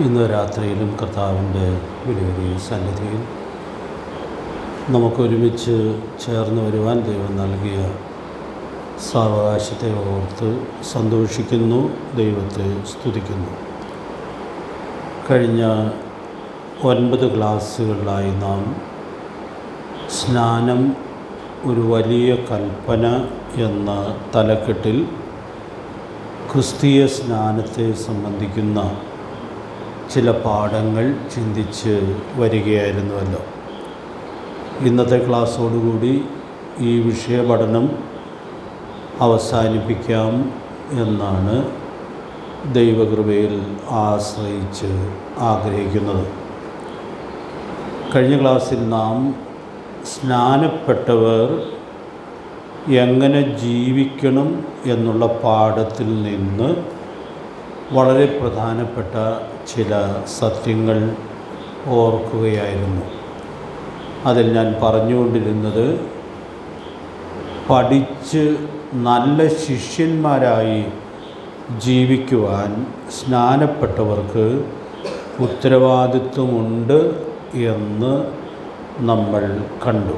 ഇന്ന് രാത്രിയിലും കർത്താവിൻ്റെ വിലയേറിയ സന്നിധിയിൽ നമുക്കൊരുമിച്ച് ചേർന്ന് വരുവാൻ ദൈവം നൽകിയ സാവകാശത്തെ ഓർത്ത് സന്തോഷിക്കുന്നു, ദൈവത്തെ സ്തുതിക്കുന്നു. കഴിഞ്ഞ 9 ക്ലാസ്സുകളിലായി നാം സ്നാനം ഒരു വലിയ കൽപ്പന എന്ന തലക്കെട്ടിൽ ക്രിസ്തീയ സ്നാനത്തെ സംബന്ധിക്കുന്ന ചില പാഠങ്ങൾ ചിന്തിച്ച് വരികയായിരുന്നുവല്ലോ. ഇന്നത്തെ ക്ലാസ്സോടുകൂടി ഈ വിഷയപഠനം അവസാനിപ്പിക്കാം എന്നാണ് ദൈവകൃപയിൽ ആശ്രയിച്ച് ആഗ്രഹിക്കുന്നത്. കഴിഞ്ഞ ക്ലാസ്സിൽ നാം സ്നാനപ്പെട്ടവർ എങ്ങനെ ജീവിക്കണം എന്നുള്ള പാഠത്തിൽ നിന്ന് വളരെ പ്രധാനപ്പെട്ട ചില സത്യങ്ങൾ ഓർക്കുകയായിരുന്നു. അതിൽ ഞാൻ പറഞ്ഞുകൊണ്ടിരുന്നത്, പഠിച്ച് നല്ല ശിഷ്യന്മാരായി ജീവിക്കുവാൻ സ്നാനപ്പെട്ടവർക്ക് ഉത്തരവാദിത്വമുണ്ട് എന്ന് നമ്മൾ കണ്ടു.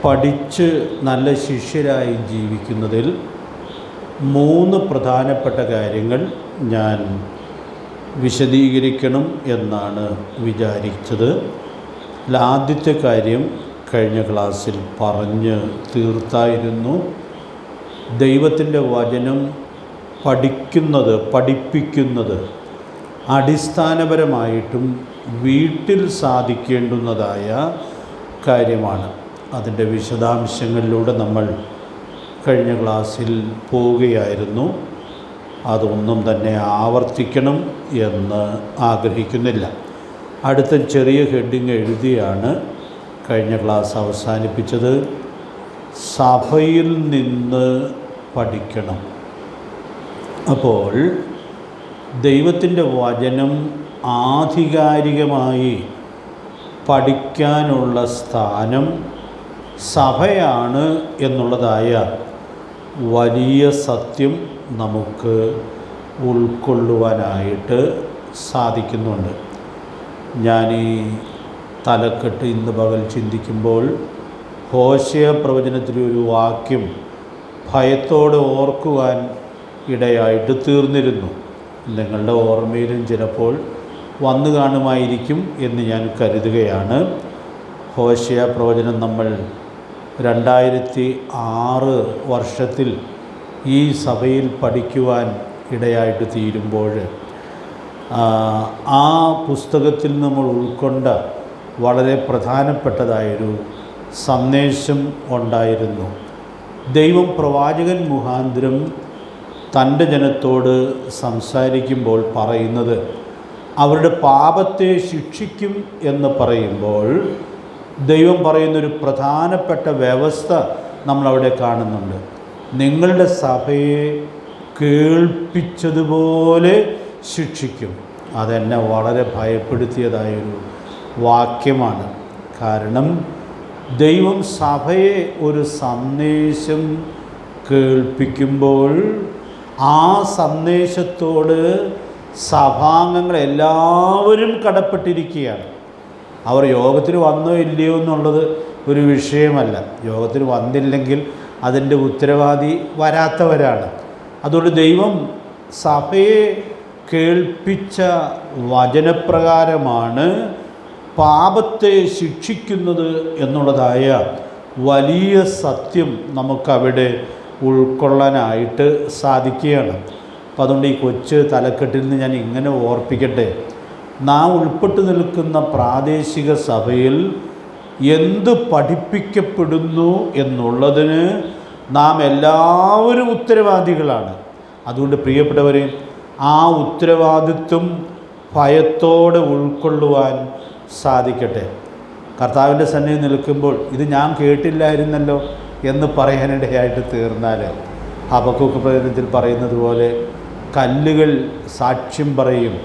പഠിച്ച് നല്ല ശിഷ്യരായി ജീവിക്കുന്നതിൽ 3 പ്രധാനപ്പെട്ട കാര്യങ്ങൾ ഞാൻ വിശദീകരിക്കണം എന്നാണ് വിചാരിച്ചത്. ആദ്യത്തെ കാര്യം കഴിഞ്ഞ ക്ലാസ്സിൽ പറഞ്ഞ് തീർത്തായിരുന്നു. ദൈവത്തിൻ്റെ വചനം പഠിപ്പിക്കുന്നത് അടിസ്ഥാനപരമായിട്ടും വീട്ടിൽ സാധിക്കേണ്ടുന്നതായ കാര്യമാണ്. അതിൻ്റെ വിശദാംശങ്ങളിലൂടെ നമ്മൾ കഴിഞ്ഞ ക്ലാസ്സിൽ പോവുകയായിരുന്നു. അതൊന്നും തന്നെ ആവർത്തിക്കണം എന്ന് ആഗ്രഹിക്കുന്നില്ല. അടുത്ത ചെറിയ ഹെഡിങ് എഴുതിയാണ് കഴിഞ്ഞ ക്ലാസ് അവസാനിപ്പിച്ചത്. സഭയിൽ നിന്ന് പഠിക്കണം. അപ്പോൾ ദൈവത്തിൻ്റെ വചനം ആധികാരികമായി പഠിക്കാനുള്ള സ്ഥാനം സഭയാണ് എന്നുള്ളതായ വലിയ സത്യം നമുക്ക് ഉൾക്കൊള്ളുവാനായിട്ട് സാധിക്കുന്നുണ്ട്. ഞാൻ ഈ തലക്കെട്ട് ഇന്ന് പകൽ ചിന്തിക്കുമ്പോൾ ഹോശേയ പ്രവചനത്തിലൊരു വാക്യം ഭയത്തോടെ ഓർക്കുവാൻ ഇടയായിട്ട് തീർന്നിരുന്നു. നിങ്ങളുടെ ഓർമ്മയിലും ചിലപ്പോൾ വന്നു കാണുമായിരിക്കും എന്ന് ഞാൻ കരുതുകയാണ്. ഹോശേയ പ്രവചനം നമ്മൾ 2006 വർഷത്തിൽ ഈ സഭയിൽ പഠിക്കുവാൻ ഇടയായിട്ട് തീരുമ്പോൾ ആ പുസ്തകത്തിൽ നമ്മൾ ഉൾക്കൊണ്ട വളരെ പ്രധാനപ്പെട്ടതായൊരു സന്ദേശം ഉണ്ടായിരുന്നു. ദൈവം പ്രവാചകൻ മുഖാന്തരം തൻ്റെ ജനത്തോട് സംസാരിക്കുമ്പോൾ പറയുന്നത്, അവരുടെ പാപത്തെ ശിക്ഷിക്കും എന്ന് പറയുമ്പോൾ ദൈവം പറയുന്നൊരു പ്രധാനപ്പെട്ട വ്യവസ്ഥ നമ്മളവിടെ കാണുന്നുണ്ട്. നിങ്ങളുടെ സഭയെ കേൾപ്പിച്ചതുപോലെ ശിക്ഷിക്കും. അതെന്നെ വളരെ ഭയപ്പെടുത്തിയതായൊരു വാക്യമാണ്. കാരണം ദൈവം സഭയെ ഒരു സന്ദേശം കേൾപ്പിക്കുമ്പോൾ ആ സന്ദേശത്തോട് സഭാംഗങ്ങളെല്ലാവരും കടപ്പെട്ടിരിക്കുകയാണ്. അവർ യോഗത്തിന് വന്നോ ഇല്ലയോ എന്നുള്ളത് ഒരു വിഷയമല്ല. യോഗത്തിന് വന്നില്ലെങ്കിൽ അതിൻ്റെ ഉത്തരവാദി വരാത്തവരാണ്. അതുകൊണ്ട് ദൈവം സഭയെ കേൾപ്പിച്ച വചനപ്രകാരമാണ് പാപത്തെ ശിക്ഷിക്കുന്നത് എന്നുള്ളതായ വലിയ സത്യം നമുക്കവിടെ ഉൾക്കൊള്ളാനായിട്ട് സാധിക്കുകയാണ്. അപ്പം അതുകൊണ്ട് ഈ കൊച്ചു തലക്കെട്ടിൽ നിന്ന് ഞാൻ ഇങ്ങനെ ഓർപ്പിക്കട്ടെ, നാം ഉൾപ്പെട്ടു നിൽക്കുന്ന പ്രാദേശിക സഭയിൽ എന്ത് പഠിപ്പിക്കപ്പെടുന്നു എന്നുള്ളതിന് നാം എല്ലാവരും ഉത്തരവാദികളാണ്. അതുകൊണ്ട് പ്രിയപ്പെട്ടവരെ, ആ ഉത്തരവാദിത്വം ഭയത്തോടെ ഉൾക്കൊള്ളുവാൻ സാധിക്കട്ടെ. കർത്താവിൻ്റെ സന്നിധിയിൽ നിൽക്കുമ്പോൾ ഇത് ഞാൻ കേട്ടില്ലായിരുന്നല്ലോ എന്ന് പറയാനിടയായിട്ട് തീർന്നാൽ, ഹബക്കൂക്ക് പ്രവചനത്തിൽ പറയുന്നത് പോലെ കല്ലുകൾ സാക്ഷ്യം പറയും,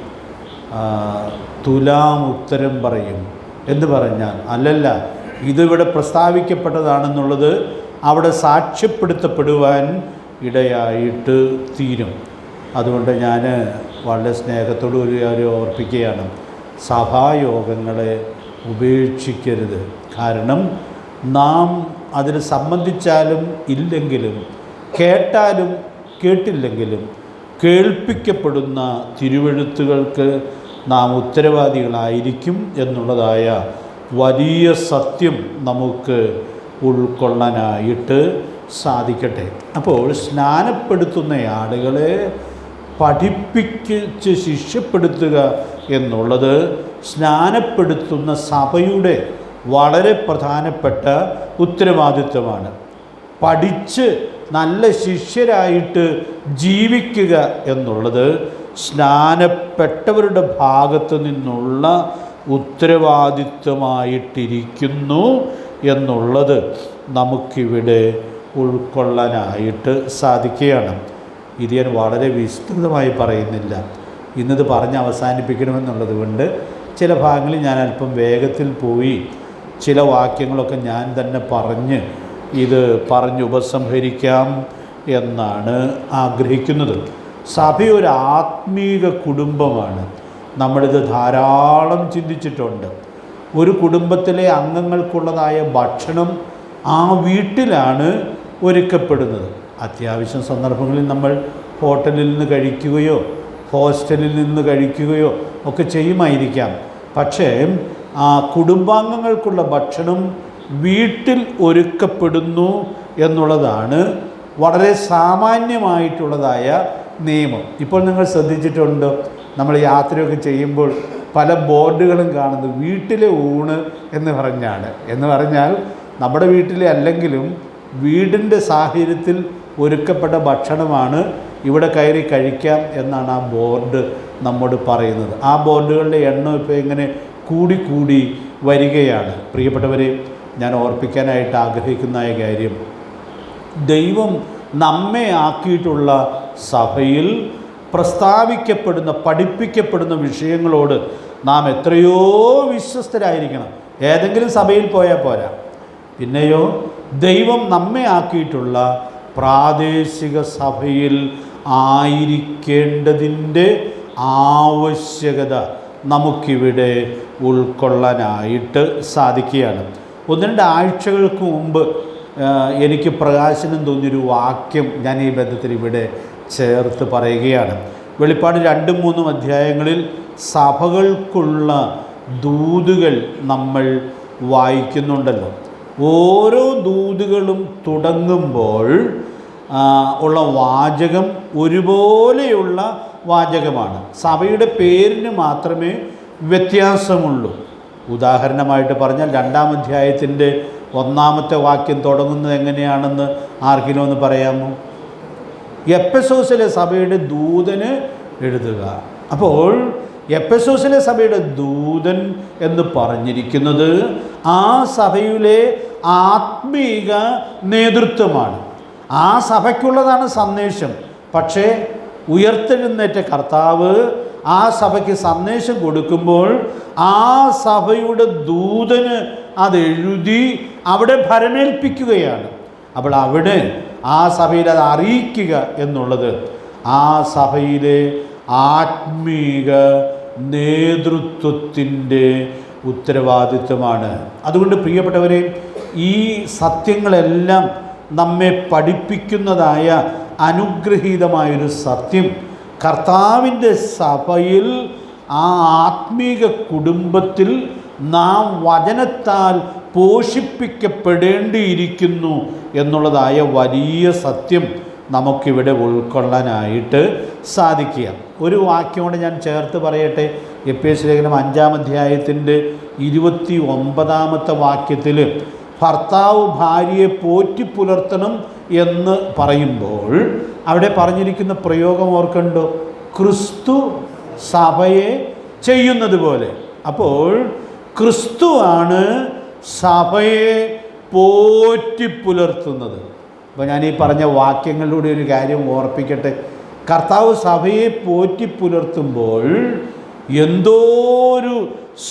തുലാം ഉത്തരം പറയും എന്ന് പറഞ്ഞാൽ, അല്ലല്ല, ഇതിവിടെ പ്രസ്താവിക്കപ്പെട്ടതാണെന്നുള്ളത് അവിടെ സാക്ഷ്യപ്പെടുത്തപ്പെടുവാൻ ഇടയായിട്ട് തീരും. അതുകൊണ്ട് ഞാൻ വളരെ സ്നേഹത്തോടു കൂടി അവരെ ഓർപ്പിക്കുകയാണ്, സഭായോഗങ്ങളെ ഉപേക്ഷിക്കരുത്. കാരണം നാം അതിന് സംബന്ധിച്ചാലും ഇല്ലെങ്കിലും, കേട്ടാലും കേട്ടില്ലെങ്കിലും കേൾപ്പിക്കപ്പെടുന്ന തിരുവെഴുത്തുകൾക്ക് നാം ഉത്തരവാദികളായിരിക്കും എന്നുള്ളതായ വലിയ സത്യം നമുക്ക് ഉൾക്കൊള്ളാനായിട്ട് സാധിക്കട്ടെ. അപ്പോൾ സ്നാനപ്പെടുത്തുന്ന ആളുകളെ പഠിപ്പിച്ച് ശിഷ്യപ്പെടുത്തുക എന്നുള്ളത് സ്നാനപ്പെടുത്തുന്ന സഭയുടെ വളരെ പ്രധാനപ്പെട്ട ഉത്തരവാദിത്വമാണ്. പഠിച്ച് നല്ല ശിഷ്യരായിട്ട് ജീവിക്കുക എന്നുള്ളത് സ്നാനപ്പെട്ടവരുടെ ഭാഗത്തു നിന്നുള്ള ഉത്തരവാദിത്വമായിട്ടിരിക്കുന്നു എന്നുള്ളത് നമുക്കിവിടെ ഉൾക്കൊള്ളാനായിട്ട് സാധിക്കുകയാണ്. ഇത് ഞാൻ വളരെ വിസ്തൃതമായി പറയുന്നില്ല, ഇന്നത് പറഞ്ഞ് അവസാനിപ്പിക്കണമെന്നുള്ളത് കൊണ്ട് ചില ഭാഗങ്ങളിൽ ഞാൻ അല്പം വേഗത്തിൽ പോയി ചില വാക്യങ്ങളൊക്കെ ഞാൻ തന്നെ ഇത് പറഞ്ഞ് ഉപസംഹരിക്കാം എന്നാണ് ആഗ്രഹിക്കുന്നത്. സഭയൊരു ആത്മീക കുടുംബമാണ്. നമ്മളിത് ധാരാളം ചിന്തിച്ചിട്ടുണ്ട്. ഒരു കുടുംബത്തിലെ അംഗങ്ങൾക്കുള്ളതായ ഭക്ഷണം ആ വീട്ടിലാണ് ഒരുക്കപ്പെടുന്നത്. അത്യാവശ്യം സന്ദർഭങ്ങളിൽ നമ്മൾ ഹോട്ടലിൽ നിന്ന് കഴിക്കുകയോ ഹോസ്റ്റലിൽ നിന്ന് കഴിക്കുകയോ ഒക്കെ ചെയ്യുമായിരിക്കാം. പക്ഷേ ആ കുടുംബാംഗങ്ങൾക്കുള്ള ഭക്ഷണം വീട്ടിൽ ഒരുക്കപ്പെടുന്നു എന്നുള്ളതാണ് വളരെ സാമാന്യമായിട്ടുള്ളതായ നിയമം. ഇപ്പോൾ നിങ്ങൾ ശ്രദ്ധിച്ചിട്ടുണ്ടോ, നമ്മൾ യാത്രയൊക്കെ ചെയ്യുമ്പോൾ പല ബോർഡുകളും കാണുന്നത് വീട്ടിലെ ഊണ് എന്ന് പറഞ്ഞാൽ നമ്മുടെ വീട്ടിലെ അല്ലെങ്കിലും വീടിൻ്റെ സാഹചര്യത്തിൽ ഒരുക്കപ്പെട്ട ഭക്ഷണമാണ് ഇവിടെ കയറി കഴിക്കാം എന്നാണ് ആ ബോർഡ് നമ്മോട് പറയുന്നത്. ആ ബോർഡുകളുടെ എണ്ണം ഇപ്പോൾ ഇങ്ങനെ കൂടി വരികയാണ്. പ്രിയപ്പെട്ടവരെ, ഞാൻ ഓർപ്പിക്കാനായിട്ട് ആഗ്രഹിക്കുന്ന കാര്യം, ദൈവം നമ്മെ ആക്കിയിട്ടുള്ള സഭയിൽ പ്രസ്താവിക്കപ്പെടുന്ന പഠിപ്പിക്കപ്പെടുന്ന വിഷയങ്ങളോട് നാം എത്രയോ വിശ്വസ്തരായിരിക്കണം. ഏതെങ്കിലും സഭയിൽ പോയാൽ പോരാ. പിന്നെയോ ദൈവം നമ്മെ ആക്കിയിട്ടുള്ള പ്രാദേശിക സഭയിൽ ആയിരിക്കേണ്ടതിൻ്റെ ആവശ്യകത നമുക്കിവിടെ ഉൾക്കൊള്ളാനായിട്ട് സാധിക്കുകയാണ്. 1-2 ആഴ്ചകൾക്ക് മുമ്പ് എനിക്ക് പ്രകാശനം തോന്നിയൊരു വാക്യം ഞാൻ ഈ ബന്ധത്തിൽ ഇവിടെ ചേർത്ത് പറയുകയാണ്. വെളിപ്പാട് 2-3 അധ്യായങ്ങളിൽ സഭകൾക്കുള്ള ദൂതുകൾ നമ്മൾ വായിക്കുന്നുണ്ടല്ലോ. ഓരോ ദൂതുകളും തുടങ്ങുമ്പോൾ ഉള്ള വാചകം ഒരുപോലെയുള്ള വാചകമാണ്. സഭയുടെ പേരിന് മാത്രമേ വ്യത്യാസമുള്ളൂ. ഉദാഹരണമായിട്ട് പറഞ്ഞാൽ 2-ാം അധ്യായത്തിൻ്റെ 1-ാമത്തെ വാക്യം തുടങ്ങുന്നത് എങ്ങനെയാണെന്ന് ആർക്കെങ്കിലും ഒന്ന് പറയാമോ? എഫെസോസിലെ സഭയുടെ ദൂതന് എഴുതുക. അപ്പോൾ എഫെസോസിലെ സഭയുടെ ദൂതൻ എന്ന് പറഞ്ഞിരിക്കുന്നത് ആ സഭയിലെ ആത്മീക നേതൃത്വമാണ്. ആ സഭയ്ക്കുള്ളതാണ് സന്ദേശം. പക്ഷേ ഉയർത്തെഴുന്നേറ്റ കർത്താവ് ആ സഭയ്ക്ക് സന്ദേശം കൊടുക്കുമ്പോൾ ആ സഭയുടെ ദൂതന് അതെഴുതി അവിടെ ഭരമേൽപ്പിക്കുകയാണ്. അപ്പോൾ അവിടെ ആ സഭയിൽ അത് അറിയിക്കുക എന്നുള്ളത് ആ സഭയിലെ ആത്മീക നേതൃത്വത്തിൻ്റെ ഉത്തരവാദിത്വമാണ്. അതുകൊണ്ട് പ്രിയപ്പെട്ടവരെ, ഈ സത്യങ്ങളെല്ലാം നമ്മെ പഠിപ്പിക്കുന്നതായ അനുഗ്രഹീതമായൊരു സത്യം, കർത്താവിൻ്റെ സഭയിൽ ആ ആത്മീക കുടുംബത്തിൽ നാം വചനത്താൽ പോഷിപ്പിക്കപ്പെടേണ്ടിയിരിക്കുന്നു എന്നുള്ളതായ വലിയ സത്യം നമുക്കിവിടെ ഉൾക്കൊള്ളാനായിട്ട് സാധിക്കുക. ഒരു വാക്യം കൊണ്ട് ഞാൻ ചേർത്ത് പറയട്ടെ. എഫേസ്യ ലേഖനം 5-ാം അധ്യായത്തിൻ്റെ 29-ാമത്തെ വാക്യത്തിൽ ഭർത്താവ് ഭാര്യയെ പോറ്റി പുലർത്തണം എന്ന് പറയുമ്പോൾ അവിടെ പറഞ്ഞിരിക്കുന്ന പ്രയോഗം ഓർക്കണ്ടോ? ക്രിസ്തു സഭയെ ചെയ്യുന്നത് പോലെ. അപ്പോൾ ക്രിസ്തുവാണ് സഭയെ പോറ്റി പുലർത്തുന്നത്. അപ്പോൾ ഞാൻ ഈ പറഞ്ഞ വാക്യങ്ങളിലൂടെ ഒരു കാര്യം ഓർപ്പിക്കട്ടെ. കർത്താവ് സഭയെ പോറ്റി പുലർത്തുമ്പോൾ എന്തോ ഒരു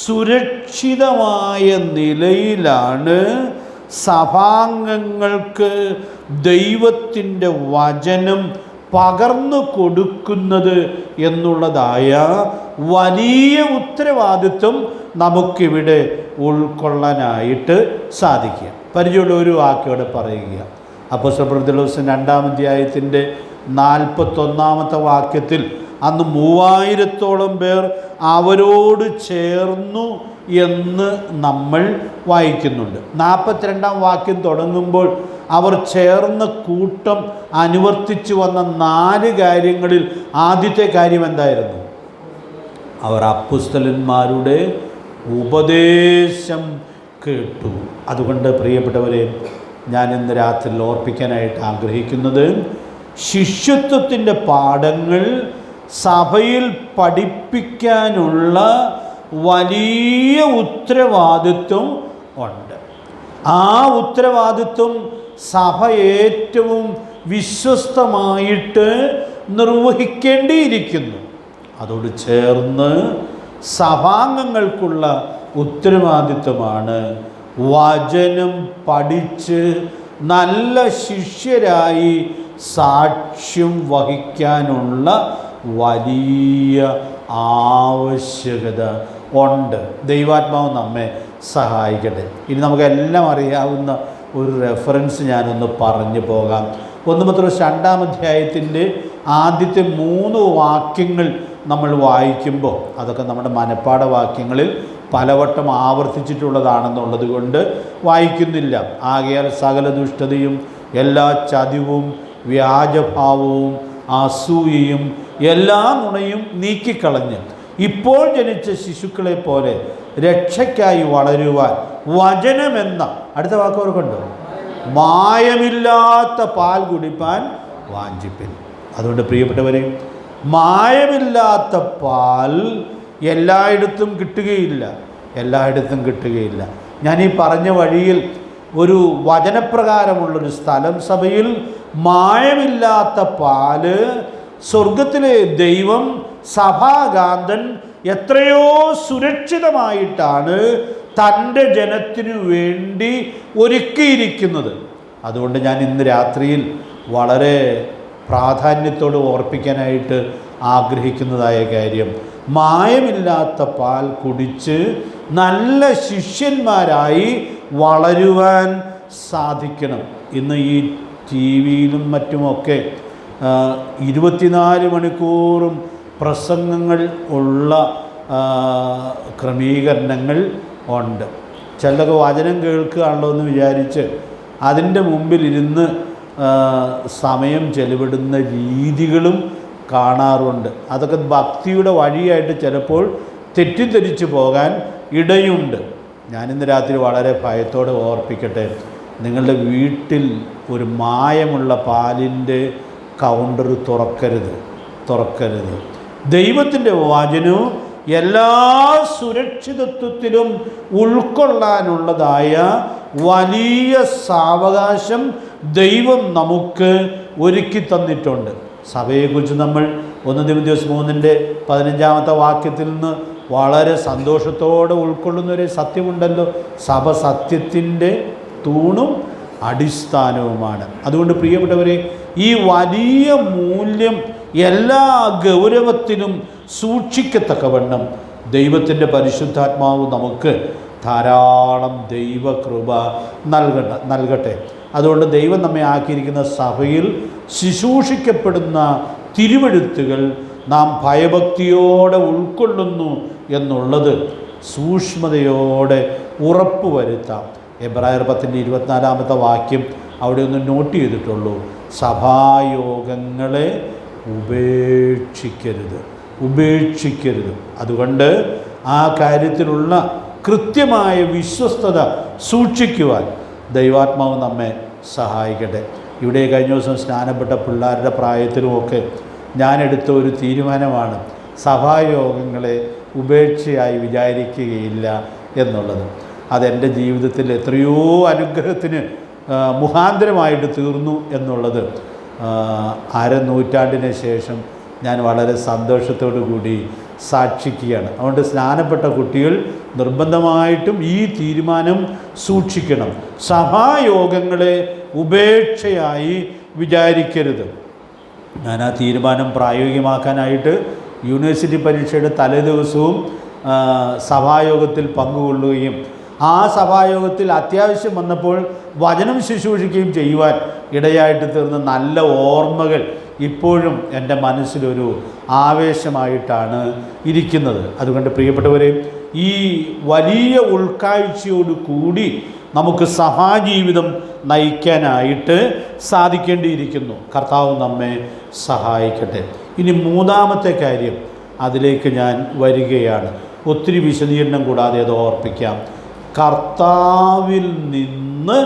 സുരക്ഷിതമായ നിലയിലാണ് സഭാംഗങ്ങൾക്ക് ദൈവത്തിൻ്റെ വചനം പകർന്നു കൊടുക്കുന്നത് എന്നുള്ളതായ വലിയ ഉത്തരവാദിത്വം നമുക്കിവിടെ ഉൾക്കൊള്ളാനായിട്ട് സാധിക്കുക. പരിചയമുള്ള ഒരു വാക്കോടെ പറയുക. അപ്പോസ്തലപ്രവൃത്തികളുടെ പുസ്തകം 2-ാം അധ്യായത്തിൻ്റെ 41-ാമത്തെ വാക്യത്തിൽ അന്ന് 3000-ഓളം പേർ അവരോട് ചേർന്നു എന്ന് നമ്മൾ വായിക്കുന്നുണ്ട്. 42-ാം വാക്യം തുടങ്ങുമ്പോൾ അവർ ചേർന്ന കൂട്ടം അനുവർത്തിച്ചു വന്ന 4 കാര്യങ്ങളിൽ ആദ്യത്തെ കാര്യം എന്തായിരുന്നു? അവർ അപ്പോസ്തലന്മാരുടെ ഉപദേശം കേട്ടു. അതുകൊണ്ട് പ്രിയപ്പെട്ടവരെ, ഞാൻ ഇന്ന് രാത്രി ഓർപ്പിക്കാനായിട്ട് ആഗ്രഹിക്കുന്നത്, ശിഷ്യത്വത്തിൻ്റെ പാഠങ്ങൾ സഭയിൽ പഠിപ്പിക്കാനുള്ള വലിയ ഉത്തരവാദിത്വം ഉണ്ട്. ആ ഉത്തരവാദിത്വം സഭ ഏറ്റവും വിശ്വസ്തമായിട്ട് നിർവഹിക്കേണ്ടിയിരിക്കുന്നു. അതോട് ചേർന്ന് സഭാംഗങ്ങൾക്കുള്ള ഉത്തരവാദിത്വമാണ് വചനം പഠിച്ച് നല്ല ശിഷ്യരായി സാക്ഷ്യം വഹിക്കാനുള്ള വലിയ ആവശ്യകത ഉണ്ട്. ദൈവാത്മാവ് നമ്മെ സഹായിക്കട്ടെ. ഇനി നമുക്കെല്ലാം അറിയാവുന്ന ഒരു റെഫറൻസ് ഞാനൊന്ന് പറഞ്ഞു പോകാം. 1 പത്രോസ് 2-ാം അധ്യായത്തിൻ്റെ ആദ്യത്തെ 3 വാക്യങ്ങൾ നമ്മൾ വായിക്കുമ്പോൾ അതൊക്കെ നമ്മുടെ മനപ്പാഠ വാക്യങ്ങളിൽ പലവട്ടം ആവർത്തിച്ചിട്ടുള്ളതാണെന്നുള്ളത് കൊണ്ട് വായിക്കുന്നില്ല. ആകയാൽ സകല ദുഷ്ടതയും എല്ലാ ചതിവും വ്യാജഭാവവും അസൂയയും എല്ലാ നുണയും നീക്കിക്കളഞ്ഞ് ഇപ്പോൾ ജനിച്ച ശിശുക്കളെ പോലെ രക്ഷയ്ക്കായി വളരുവാൻ വചനമെന്ന, അടുത്ത വാക്കവർക്കുണ്ടോ, മായമില്ലാത്ത പാൽ കുടിപ്പാൻ വാഞ്ചിപ്പിൻ. അതുകൊണ്ട് പ്രിയപ്പെട്ടവരെ, മായമില്ലാത്ത പാൽ എല്ലായിടത്തും കിട്ടുകയില്ല. ഞാൻ ഈ പറഞ്ഞ വഴിയിൽ ഒരു വചനപ്രകാരമുള്ളൊരു സ്ഥലം സഭയിൽ മായമില്ലാത്ത പാല് സ്വർഗത്തിലെ ദൈവം സഭാകാന്തൻ എത്രയോ സുരക്ഷിതമായിട്ടാണ് തൻ്റെ ജനത്തിനു വേണ്ടി ഒരുക്കിയിരിക്കുന്നത്. അതുകൊണ്ട് ഞാൻ ഇന്ന് രാത്രിയിൽ വളരെ പ്രാധാന്യത്തോട് ഓർപ്പിക്കാനായിട്ട് ആഗ്രഹിക്കുന്നതായ കാര്യം, മായമില്ലാത്ത പാൽ കുടിച്ച് നല്ല ശിഷ്യന്മാരായി വളരുവാൻ സാധിക്കണം. ഇന്ന് ഈ ടി വിയിലും മറ്റുമൊക്കെ 24 മണിക്കൂറും പ്രസംഗങ്ങൾ ഉള്ള ക്രമീകരണങ്ങൾ ഉണ്ട്. ചിലതൊക്കെ വചനം കേൾക്കുകയാണല്ലോ എന്ന് വിചാരിച്ച് അതിൻ്റെ മുമ്പിലിരുന്ന് സമയം ചെലവിടുന്ന രീതികളും കാണാറുണ്ട്. അതൊക്കെ ഭക്തിയുടെ വഴിയായിട്ട് ചിലപ്പോൾ തെറ്റിദ്ധരിച്ചു പോകാൻ ഇടയുണ്ട്. ഞാനിന്ന് രാത്രി വളരെ ഭയത്തോടെ ഓർപ്പിക്കട്ടെ, നിങ്ങളുടെ വീട്ടിൽ ഒരു മായമുള്ള പാലിൻ്റെ കൗണ്ടർ തുറക്കരുത്. ദൈവത്തിൻ്റെ വചനവും എല്ലാ സുരക്ഷിതത്വത്തിലും ഉൾക്കൊള്ളാനുള്ളതായ വലിയ സാവകാശം ദൈവം നമുക്ക് ഒരുക്കി തന്നിട്ടുണ്ട്. സഭയെക്കുറിച്ച് നമ്മൾ 1 തിമോഥെയോസ് 3-ന്റെ 15-ാമത്തെ നിന്ന് വളരെ സന്തോഷത്തോടെ ഉൾക്കൊള്ളുന്നൊരു സത്യമുണ്ടല്ലോ, സഭ സത്യത്തിൻ്റെ തൂണും അടിസ്ഥാനവുമാണ്. അതുകൊണ്ട് പ്രിയപ്പെട്ടവരെ, ഈ വലിയ മൂല്യം എല്ലാ ഗൗരവത്തിനും സൂക്ഷിക്കത്തക്കവണ്ണം ദൈവത്തിൻ്റെ പരിശുദ്ധാത്മാവ് നമുക്ക് ധാരാളം ദൈവകൃപ നൽകട്ടെ. അതുകൊണ്ട് ദൈവം നമ്മെ ആക്കിയിരിക്കുന്ന സഭയിൽ ശുശ്രൂഷിക്കപ്പെടുന്ന തിരുവെഴുത്തുകൾ നാം ഭയഭക്തിയോടെ ഉൾക്കൊള്ളുന്നു എന്നുള്ളത് സൂക്ഷ്മതയോടെ ഉറപ്പുവരുത്താം. എബ്രായർ 10-ന്റെ 24-ാമത്തെ അവിടെ ഒന്ന് നോട്ട് ചെയ്തിട്ടുള്ളൂ. സഭായോഗങ്ങളെ ഉപേക്ഷിക്കരുത്. അതുകൊണ്ട് ആ കാര്യത്തിലുള്ള കൃത്യമായ വിശ്വസ്തത സൂക്ഷിക്കുവാൻ ദൈവാത്മാവ് നമ്മെ സഹായിക്കട്ടെ. ഇവിടെ കഴിഞ്ഞ ദിവസം സ്നാനപ്പെട്ട പിള്ളേരുടെ പ്രായത്തിലുമൊക്കെ ഞാനെടുത്ത ഒരു തീരുമാനമാണ് സഭായോഗങ്ങളെ ഉപേക്ഷയായി വിചാരിക്കുകയില്ല എന്നുള്ളത്. അതെൻ്റെ ജീവിതത്തിൽ എത്രയോ അനുഗ്രഹത്തിന് മുഖാന്തരമായിട്ട് തീർന്നു എന്നുള്ളത് അരനൂറ്റാണ്ടിന് ശേഷം ഞാൻ വളരെ സന്തോഷത്തോടു കൂടി സാക്ഷിക്കുകയാണ്. അതുകൊണ്ട് സ്നാനപ്പെട്ട കുട്ടികൾ നിർബന്ധമായിട്ടും ഈ തീരുമാനം സൂക്ഷിക്കണം. സഭായോഗങ്ങളെ ഉപേക്ഷയായി വിചാരിക്കരുത്. ഞാൻ ആ തീരുമാനം പ്രായോഗികമാക്കാനായിട്ട് യൂണിവേഴ്സിറ്റി പരീക്ഷയുടെ തലേദിവസവും സഭായോഗത്തിൽ പങ്കുകൊള്ളുകയും ആ സഭായോഗത്തിൽ അത്യാവശ്യം വന്നപ്പോൾ വചനം ശുശ്രൂഷിക്കുകയും ചെയ്യുവാൻ ഇടയായിട്ട് തീർന്ന നല്ല ഓർമ്മകൾ ഇപ്പോഴും എൻ്റെ മനസ്സിലൊരു ആവേശമായിട്ടാണ് ഇരിക്കുന്നത്. അതുകൊണ്ട് പ്രിയപ്പെട്ടവരെ, ഈ വലിയ ഉൾക്കാഴ്ചയോട് കൂടി നമുക്ക് സഭാജീവിതം നയിക്കാനായിട്ട് സാധിക്കേണ്ടിയിരിക്കുന്നു. കർത്താവ് നമ്മെ സഹായിക്കട്ടെ. ഇനി മൂന്നാമത്തെ കാര്യം, അതിലേക്ക് ഞാൻ വരികയാണ്. ഒത്തിരി വിശദീകരണം കൂടാതെ അത് ഓർപ്പിക്കാം. കർത്താവിൽ നിന്ന്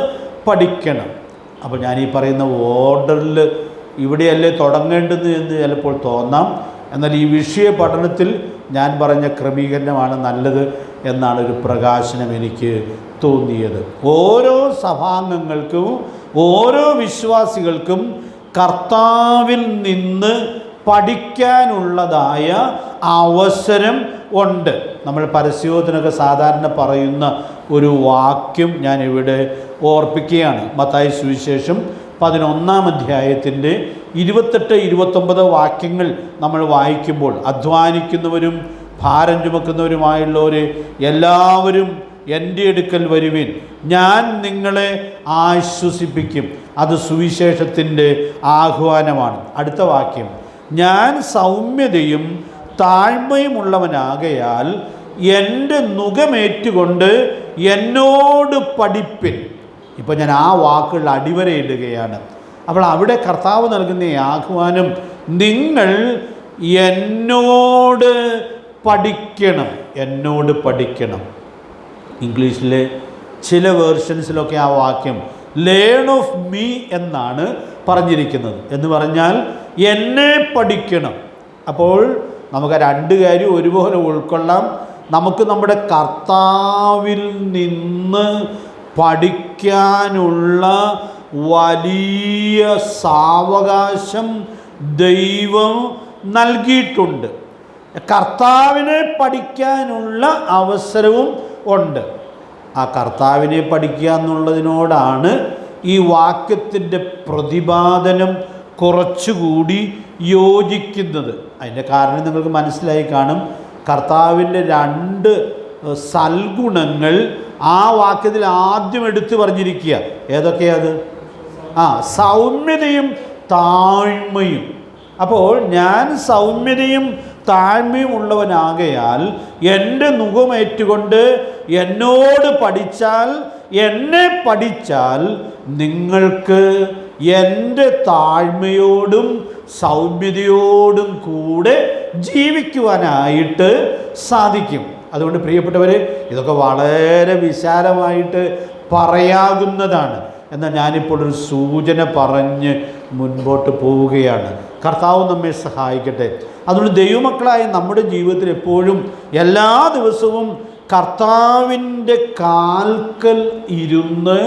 പഠിക്കണം. അപ്പോൾ ഞാൻ ഈ പറയുന്ന ഓർഡറിൽ ഇവിടെയല്ലേ തുടങ്ങേണ്ടത് എന്ന് ചിലപ്പോൾ തോന്നാം. എന്നാൽ ഈ വിഷയ പഠനത്തിൽ ഞാൻ പറഞ്ഞ ക്രമീകരണമാണ് നല്ലത് എന്നാണ് ഒരു പ്രകാശനം എനിക്ക് തോന്നിയത്. ഓരോ സഭാംഗങ്ങൾക്കും ഓരോ വിശ്വാസികൾക്കും കർത്താവിൽ നിന്ന് പഠിക്കാനുള്ളതായ അവസരം ഉണ്ട്. നമ്മൾ പരസ്യോധനൊക്കെ സാധാരണ പറയുന്ന ഒരു വാക്യം ഞാൻ ഇവിടെ ഓർപ്പിക്കുകയാണ്. മത്തായി സുവിശേഷം 11-ാം അധ്യായത്തിൻ്റെ 28-29 വാക്യങ്ങൾ നമ്മൾ വായിക്കുമ്പോൾ, അധ്വാനിക്കുന്നവരും ഭാരം ചുമക്കുന്നവരുമായുള്ളവർ എല്ലാവരും എൻ്റെ അടുക്കൽ വരുവിൻ, ഞാൻ നിങ്ങളെ ആശ്വസിപ്പിക്കും. അത് സുവിശേഷത്തിൻ്റെ ആഹ്വാനമാണ്. അടുത്ത വാക്യം, ഞാൻ സൗമ്യതയും താഴ്മയുമുള്ളവനാകയാൽ എൻ്റെ നുകമേറ്റുകൊണ്ട് എന്നോട് പഠിപ്പിൻ. ഇപ്പോൾ ഞാൻ ആ വാക്കുകൾ അടിവരയിടുകയാണ്. അപ്പോൾ അവിടെ കർത്താവ് നൽകുന്ന ഈ ആഹ്വാനം, നിങ്ങൾ എന്നോട് പഠിക്കണം, എന്നോട് പഠിക്കണം. ഇംഗ്ലീഷിലെ ചില വേർഷൻസിലൊക്കെ ആ വാക്യം ലേൺ ഓഫ് മീ എന്നാണ് പറഞ്ഞിരിക്കുന്നത്. എന്ന് പറഞ്ഞാൽ എന്നെ പഠിക്കണം. അപ്പോൾ നമുക്ക് രണ്ട് കാര്യം ഒരുപോലെ ഉൾക്കൊള്ളാം. നമുക്ക് നമ്മുടെ കർത്താവിൽ നിന്ന് പഠിക്കാനുള്ള വലിയ സാവകാശം ദൈവം നൽകിയിട്ടുണ്ട്. കർത്താവിനെ പഠിക്കാനുള്ള അവസരവും ഉണ്ട്. ആ കർത്താവിനെ പഠിക്കുക എന്നുള്ളതിനോടാണ് ഈ വാക്യത്തിൻ്റെ പ്രതിപാദനം കുറച്ചുകൂടി യോജിക്കുന്നത്. അതിൻ്റെ കാരണം നിങ്ങൾക്ക് മനസ്സിലായി കാണും. കർത്താവിൻ്റെ 2 സൽഗുണങ്ങൾ ആ വാക്യത്തിൽ ആദ്യം എടുത്തു പറഞ്ഞിരിക്കുക. ഏതൊക്കെയത്? സൗമ്യതയും താഴ്മയും. അപ്പോൾ ഞാൻ സൗമ്യതയും താഴ്മയും ഉള്ളവനാകയാൽ എൻ്റെ നുകമേറ്റുകൊണ്ട് എന്നോട് പഠിച്ചാൽ, എന്നെ പഠിച്ചാൽ നിങ്ങൾക്ക് എൻ്റെ താഴ്മയോടും സൗമ്യതയോടും കൂടെ ജീവിക്കുവാനായിട്ട് സാധിക്കും. അതുകൊണ്ട് പ്രിയപ്പെട്ടവരെ, ഇതൊക്കെ വളരെ വിശാലമായിട്ട് പറയാകുന്നതാണ്. എന്നാൽ ഞാനിപ്പോൾ ഒരു സൂചന പറഞ്ഞ് മുൻപോട്ട് പോവുകയാണ്. കർത്താവ് നമ്മെ സഹായിക്കട്ടെ. അതുകൊണ്ട് ദൈവമക്കളായ നമ്മുടെ ജീവിതത്തിൽ എപ്പോഴും എല്ലാ ദിവസവും കർത്താവിൻ്റെ കാൽക്കൽ ഇരുന്ന്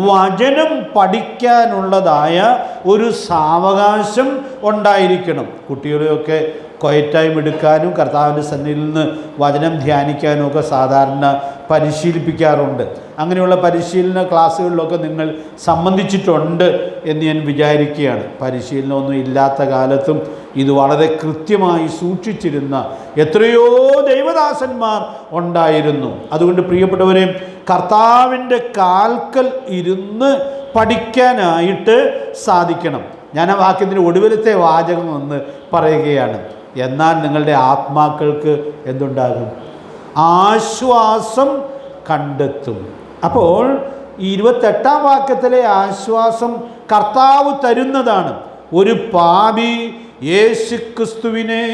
വചനം പഠിക്കാനുള്ളതായ ഒരു സാവകാശം ഉണ്ടായിരിക്കണം. കുട്ടികളെയൊക്കെ ക്വയറ്റ് ടൈം എടുക്കാനും കർത്താവിൻ്റെ സന്നിധിയിൽ നിന്ന് വചനം ധ്യാനിക്കാനും ഒക്കെ സാധാരണ പരിശീലിപ്പിക്കാറുണ്ട്. അങ്ങനെയുള്ള പരിശീലന ക്ലാസ്സുകളിലൊക്കെ നിങ്ങൾ സംബന്ധിച്ചിട്ടുണ്ട് എന്ന് ഞാൻ വിചാരിക്കുകയാണ്. പരിശീലനമൊന്നും ഇല്ലാത്ത കാലത്തും ഇത് വളരെ കൃത്യമായി സൂക്ഷിച്ചിരുന്ന എത്രയോ ദൈവദാസന്മാർ ഉണ്ടായിരുന്നു. അതുകൊണ്ട് പ്രിയപ്പെട്ടവരെ, കർത്താവിൻ്റെ കാൽക്കൽ ഇരുന്ന് പഠിക്കാനായിട്ട് സാധിക്കണം. ഞാൻ ആ വാക്യത്തിൻ്റെ ഒടുവിലത്തെ വാചകം ഒന്ന് പറയുകയാണ്. എന്നാൽ നിങ്ങളുടെ ആത്മാക്കൾക്ക് എന്തുണ്ടാകും? ആശ്വാസം കണ്ടെത്തും. അപ്പോൾ 28-ാം വാക്യത്തിലെ ആശ്വാസം കർത്താവ് തരുന്നതാണ്. ഒരു പാപി യേശുക്രിസ്തുവിനെ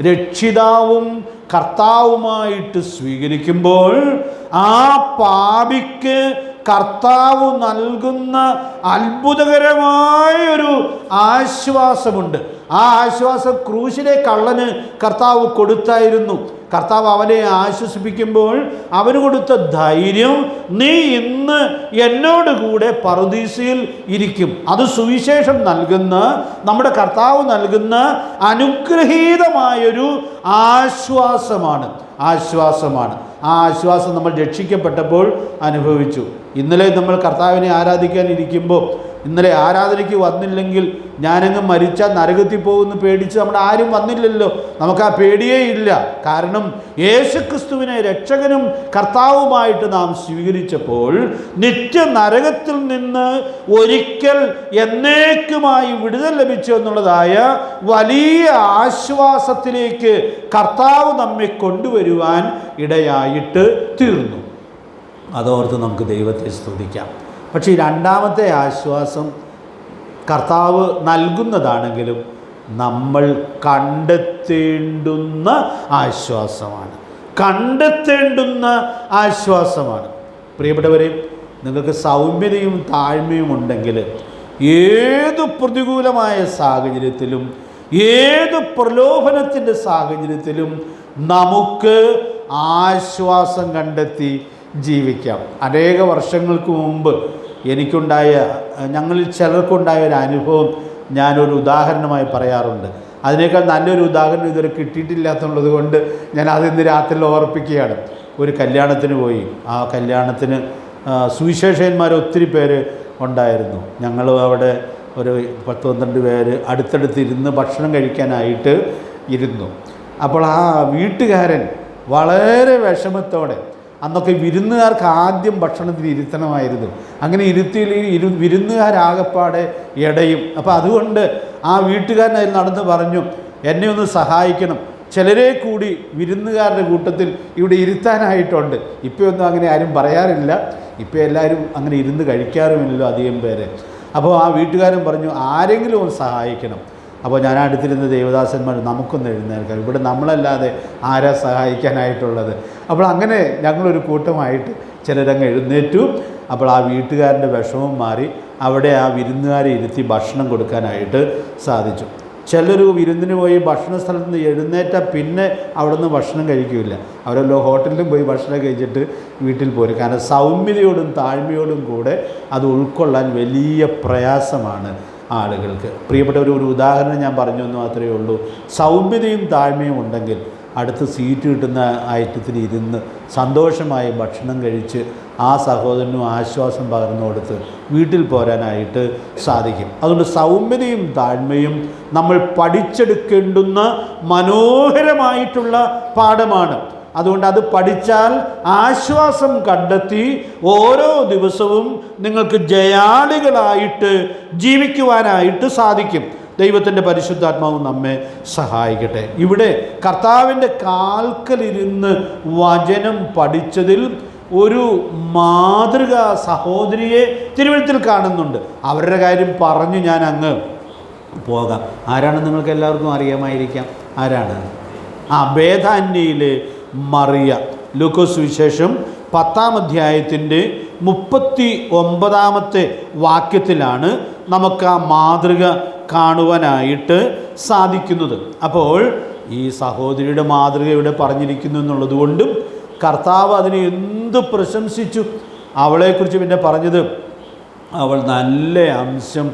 രക്ഷിതാവും കർത്താവുമായിട്ട് സ്വീകരിക്കുമ്പോൾ ആ പാപിക്ക് കർത്താവ് നൽകുന്ന അത്ഭുതകരമായൊരു ആശ്വാസമുണ്ട്. ആ ആശ്വാസം ക്രൂശിലെ കള്ളന് കർത്താവ് കൊടുത്തായിരുന്നു. കർത്താവ് അവനെ ആശ്വസിപ്പിക്കുമ്പോൾ അവന് കൊടുത്ത ധൈര്യം, നീ ഇന്ന് എന്നോടുകൂടെ പറുദീസയിൽ ഇരിക്കും. അത് സുവിശേഷം നൽകുന്ന, നമ്മുടെ കർത്താവ് നൽകുന്ന അനുഗ്രഹീതമായൊരു ആശ്വാസമാണ്. ആ ആശ്വാസം നമ്മൾ രക്ഷിക്കപ്പെട്ടപ്പോൾ അനുഭവിച്ചു. ഇന്നലെ നമ്മൾ കർത്താവിനെ ആരാധിക്കാൻ ഇരിക്കുമ്പോൾ ഇന്നലെ ആരാധനയ്ക്ക് വന്നില്ലെങ്കിൽ ഞാനങ്ങ് മരിച്ചാൽ നരകത്തിൽ പോകുമെന്ന് പേടിച്ച് നമ്മുടെ ആരും വന്നില്ലല്ലോ. നമുക്ക് ആ പേടിയേ ഇല്ല. കാരണം യേശുക്രിസ്തുവിനെ രക്ഷകനും കർത്താവുമായിട്ട് നാം സ്വീകരിച്ചപ്പോൾ നിത്യ നരകത്തിൽ നിന്ന് ഒരിക്കൽ എന്നേക്കുമായി വിടുതൽ ലഭിച്ചു എന്നുള്ളതായ വലിയ ആശ്വാസത്തിലേക്ക് കർത്താവ് നമ്മെ കൊണ്ടുവരുവാൻ ഇടയായിട്ട് തീർന്നു. അതോർത്ത് നമുക്ക് ദൈവത്തെ സ്തുതിക്കാം. പക്ഷേ ഈ രണ്ടാമത്തെ ആശ്വാസം കർത്താവ് നൽകുന്നതാണെങ്കിലും നമ്മൾ കണ്ടെത്തേണ്ടുന്ന ആശ്വാസമാണ്. കണ്ടെത്തേണ്ടുന്ന ആശ്വാസമാണ്. പ്രിയപ്പെട്ടവരെ, നിങ്ങൾക്ക് സൗമ്യതയും താഴ്മയും ഉണ്ടെങ്കിൽ ഏത് പ്രതികൂലമായ സാഹചര്യത്തിലും ഏത് പ്രലോഭനത്തിൻ്റെ സാഹചര്യത്തിലും നമുക്ക് ആശ്വാസം കണ്ടെത്തി ജീവിക്കാം. അനേക വർഷങ്ങൾക്ക് മുമ്പ് ഞങ്ങളിൽ ചിലർക്കുണ്ടായ ഒരു അനുഭവം ഞാനൊരു ഉദാഹരണമായി പറയാറുണ്ട്. അതിനേക്കാൾ നല്ലൊരു ഉദാഹരണം ഇതുവരെ കിട്ടിയിട്ടില്ലാത്തുള്ളത് കൊണ്ട് ഞാൻ അതിന്ന് രാത്രി ഓർപ്പിക്കുകയാണ്. ഒരു കല്യാണത്തിന് പോയി. ആ കല്യാണത്തിന് സുവിശേഷകന്മാർ ഒത്തിരി പേര് ഉണ്ടായിരുന്നു. ഞങ്ങൾ അവിടെ ഒരു 10-12 പേര് അടുത്തടുത്തിരുന്ന് ഭക്ഷണം കഴിക്കാനായിട്ട് ഇരുന്നു. അപ്പോൾ ആ വീട്ടുകാരൻ വളരെ വിഷമത്തോടെ, അന്നൊക്കെ വിരുന്നുകാർക്ക് ആദ്യം ഭക്ഷണത്തിന് ഇരുത്തണമായിരുന്നു, അങ്ങനെ വിരുന്നുകാരാകപ്പാടെ ഇടയും. അപ്പോൾ അതുകൊണ്ട് ആ വീട്ടുകാരൻ നടന്ന് പറഞ്ഞു, എന്നെ ഒന്ന് സഹായിക്കണം, ചിലരെ കൂടി വിരുന്നുകാരുടെ കൂട്ടത്തിൽ ഇവിടെ ഇരുത്താനായിട്ടുണ്ട്. ഇപ്പോൾ ഒന്നും അങ്ങനെ ആരും പറയാറില്ല, ഇപ്പോൾ എല്ലാവരും അങ്ങനെ ഇരുന്ന് കഴിക്കാറുമില്ലല്ലോ അധികം പേര്. അപ്പോൾ ആ വീട്ടുകാരൻ പറഞ്ഞു, ആരെങ്കിലും ഒന്ന് സഹായിക്കണം. അപ്പോൾ ഞാൻ അടുത്തിരുന്ന ദേവദാസന്മാർ, നമുക്കൊന്ന് എഴുന്നേൽക്കാം, ഇവിടെ നമ്മളല്ലാതെ ആരാ സഹായിക്കാനായിട്ടുള്ളത്. അപ്പോൾ അങ്ങനെ ഞങ്ങളൊരു കൂട്ടമായിട്ട് ചിലരങ്ങ് എഴുന്നേറ്റു. അപ്പോൾ ആ വീട്ടുകാരൻ്റെ വിഷമം മാറി അവിടെ ആ വിരുന്നുകാരെ ഇരുത്തി ഭക്ഷണം കൊടുക്കാനായിട്ട് സാധിച്ചു. ചിലർ വിരുന്നിന് പോയി ഭക്ഷണ സ്ഥലത്ത് നിന്ന് എഴുന്നേറ്റാൽ പിന്നെ അവിടെ നിന്ന് ഭക്ഷണം കഴിക്കില്ല, അവരെല്ലോ ഹോട്ടലിലും പോയി ഭക്ഷണം കഴിച്ചിട്ട് വീട്ടിൽ പോരും. കാരണം സൗമ്യതയോടും താഴ്മയോടും കൂടെ അത് ഉൾക്കൊള്ളാൻ വലിയ പ്രയാസമാണ് ആളുകൾക്ക്. പ്രിയപ്പെട്ട ഒരു ഉദാഹരണം ഞാൻ പറഞ്ഞു എന്ന് മാത്രമേ ഉള്ളൂ. സൗമ്യതയും താഴ്മയും ഉണ്ടെങ്കിൽ അടുത്ത് സീറ്റ് കിട്ടുന്ന ഐറ്റത്തിൽ ഇരുന്ന് സന്തോഷമായി ഭക്ഷണം കഴിച്ച് ആ സഹോദരനും ആശ്വാസം പകർന്നു കൊടുത്ത് വീട്ടിൽ പോരാനായിട്ട് സാധിക്കും. അതുകൊണ്ട് സൗമ്യതയും താഴ്മയും നമ്മൾ പഠിച്ചെടുക്കേണ്ടുന്ന മനോഹരമായിട്ടുള്ള പാഠമാണ്. അതുകൊണ്ട് അത് പഠിച്ചാൽ ആശ്വാസം കണ്ടെത്തി ഓരോ ദിവസവും നിങ്ങൾക്ക് ജയാളികളായിട്ട് ജീവിക്കുവാനായിട്ട് സാധിക്കും. ദൈവത്തിൻ്റെ പരിശുദ്ധാത്മാവ് നമ്മെ സഹായിക്കട്ടെ. ഇവിടെ കർത്താവിൻ്റെ കാൽക്കലിരുന്ന് വചനം പഠിച്ചതിൽ ഒരു മാതൃക സഹോദരിയെ തിരുവഴുത്തിൽ കാണുന്നുണ്ട്. അവരുടെ കാര്യം പറഞ്ഞ് ഞാൻ അങ്ങ് പോകാം. ആരാണെന്ന് നിങ്ങൾക്ക് എല്ലാവർക്കും അറിയാമായിരിക്കാം. ആരാണ്? ബേഥാന്യയിലെ മറിയ. ലൂക്കോസ് സുവിശേഷം 10-ാം അധ്യായത്തിൻ്റെ 39-ാമത്തെ വാക്യത്തിലാണ് നമുക്ക് ആ മാതൃക കാണുവാനായിട്ട് സാധിക്കുന്നത്. അപ്പോൾ ഈ സഹോദരിയുടെ മാതൃക ഇവിടെ പറഞ്ഞിരിക്കുന്നു എന്നുള്ളത് കൊണ്ടും കർത്താവ് അതിനെ എന്ത് പ്രശംസിച്ചു. അവളെക്കുറിച്ച് പിന്നെ പറഞ്ഞത്, അവൾ നല്ല അംശം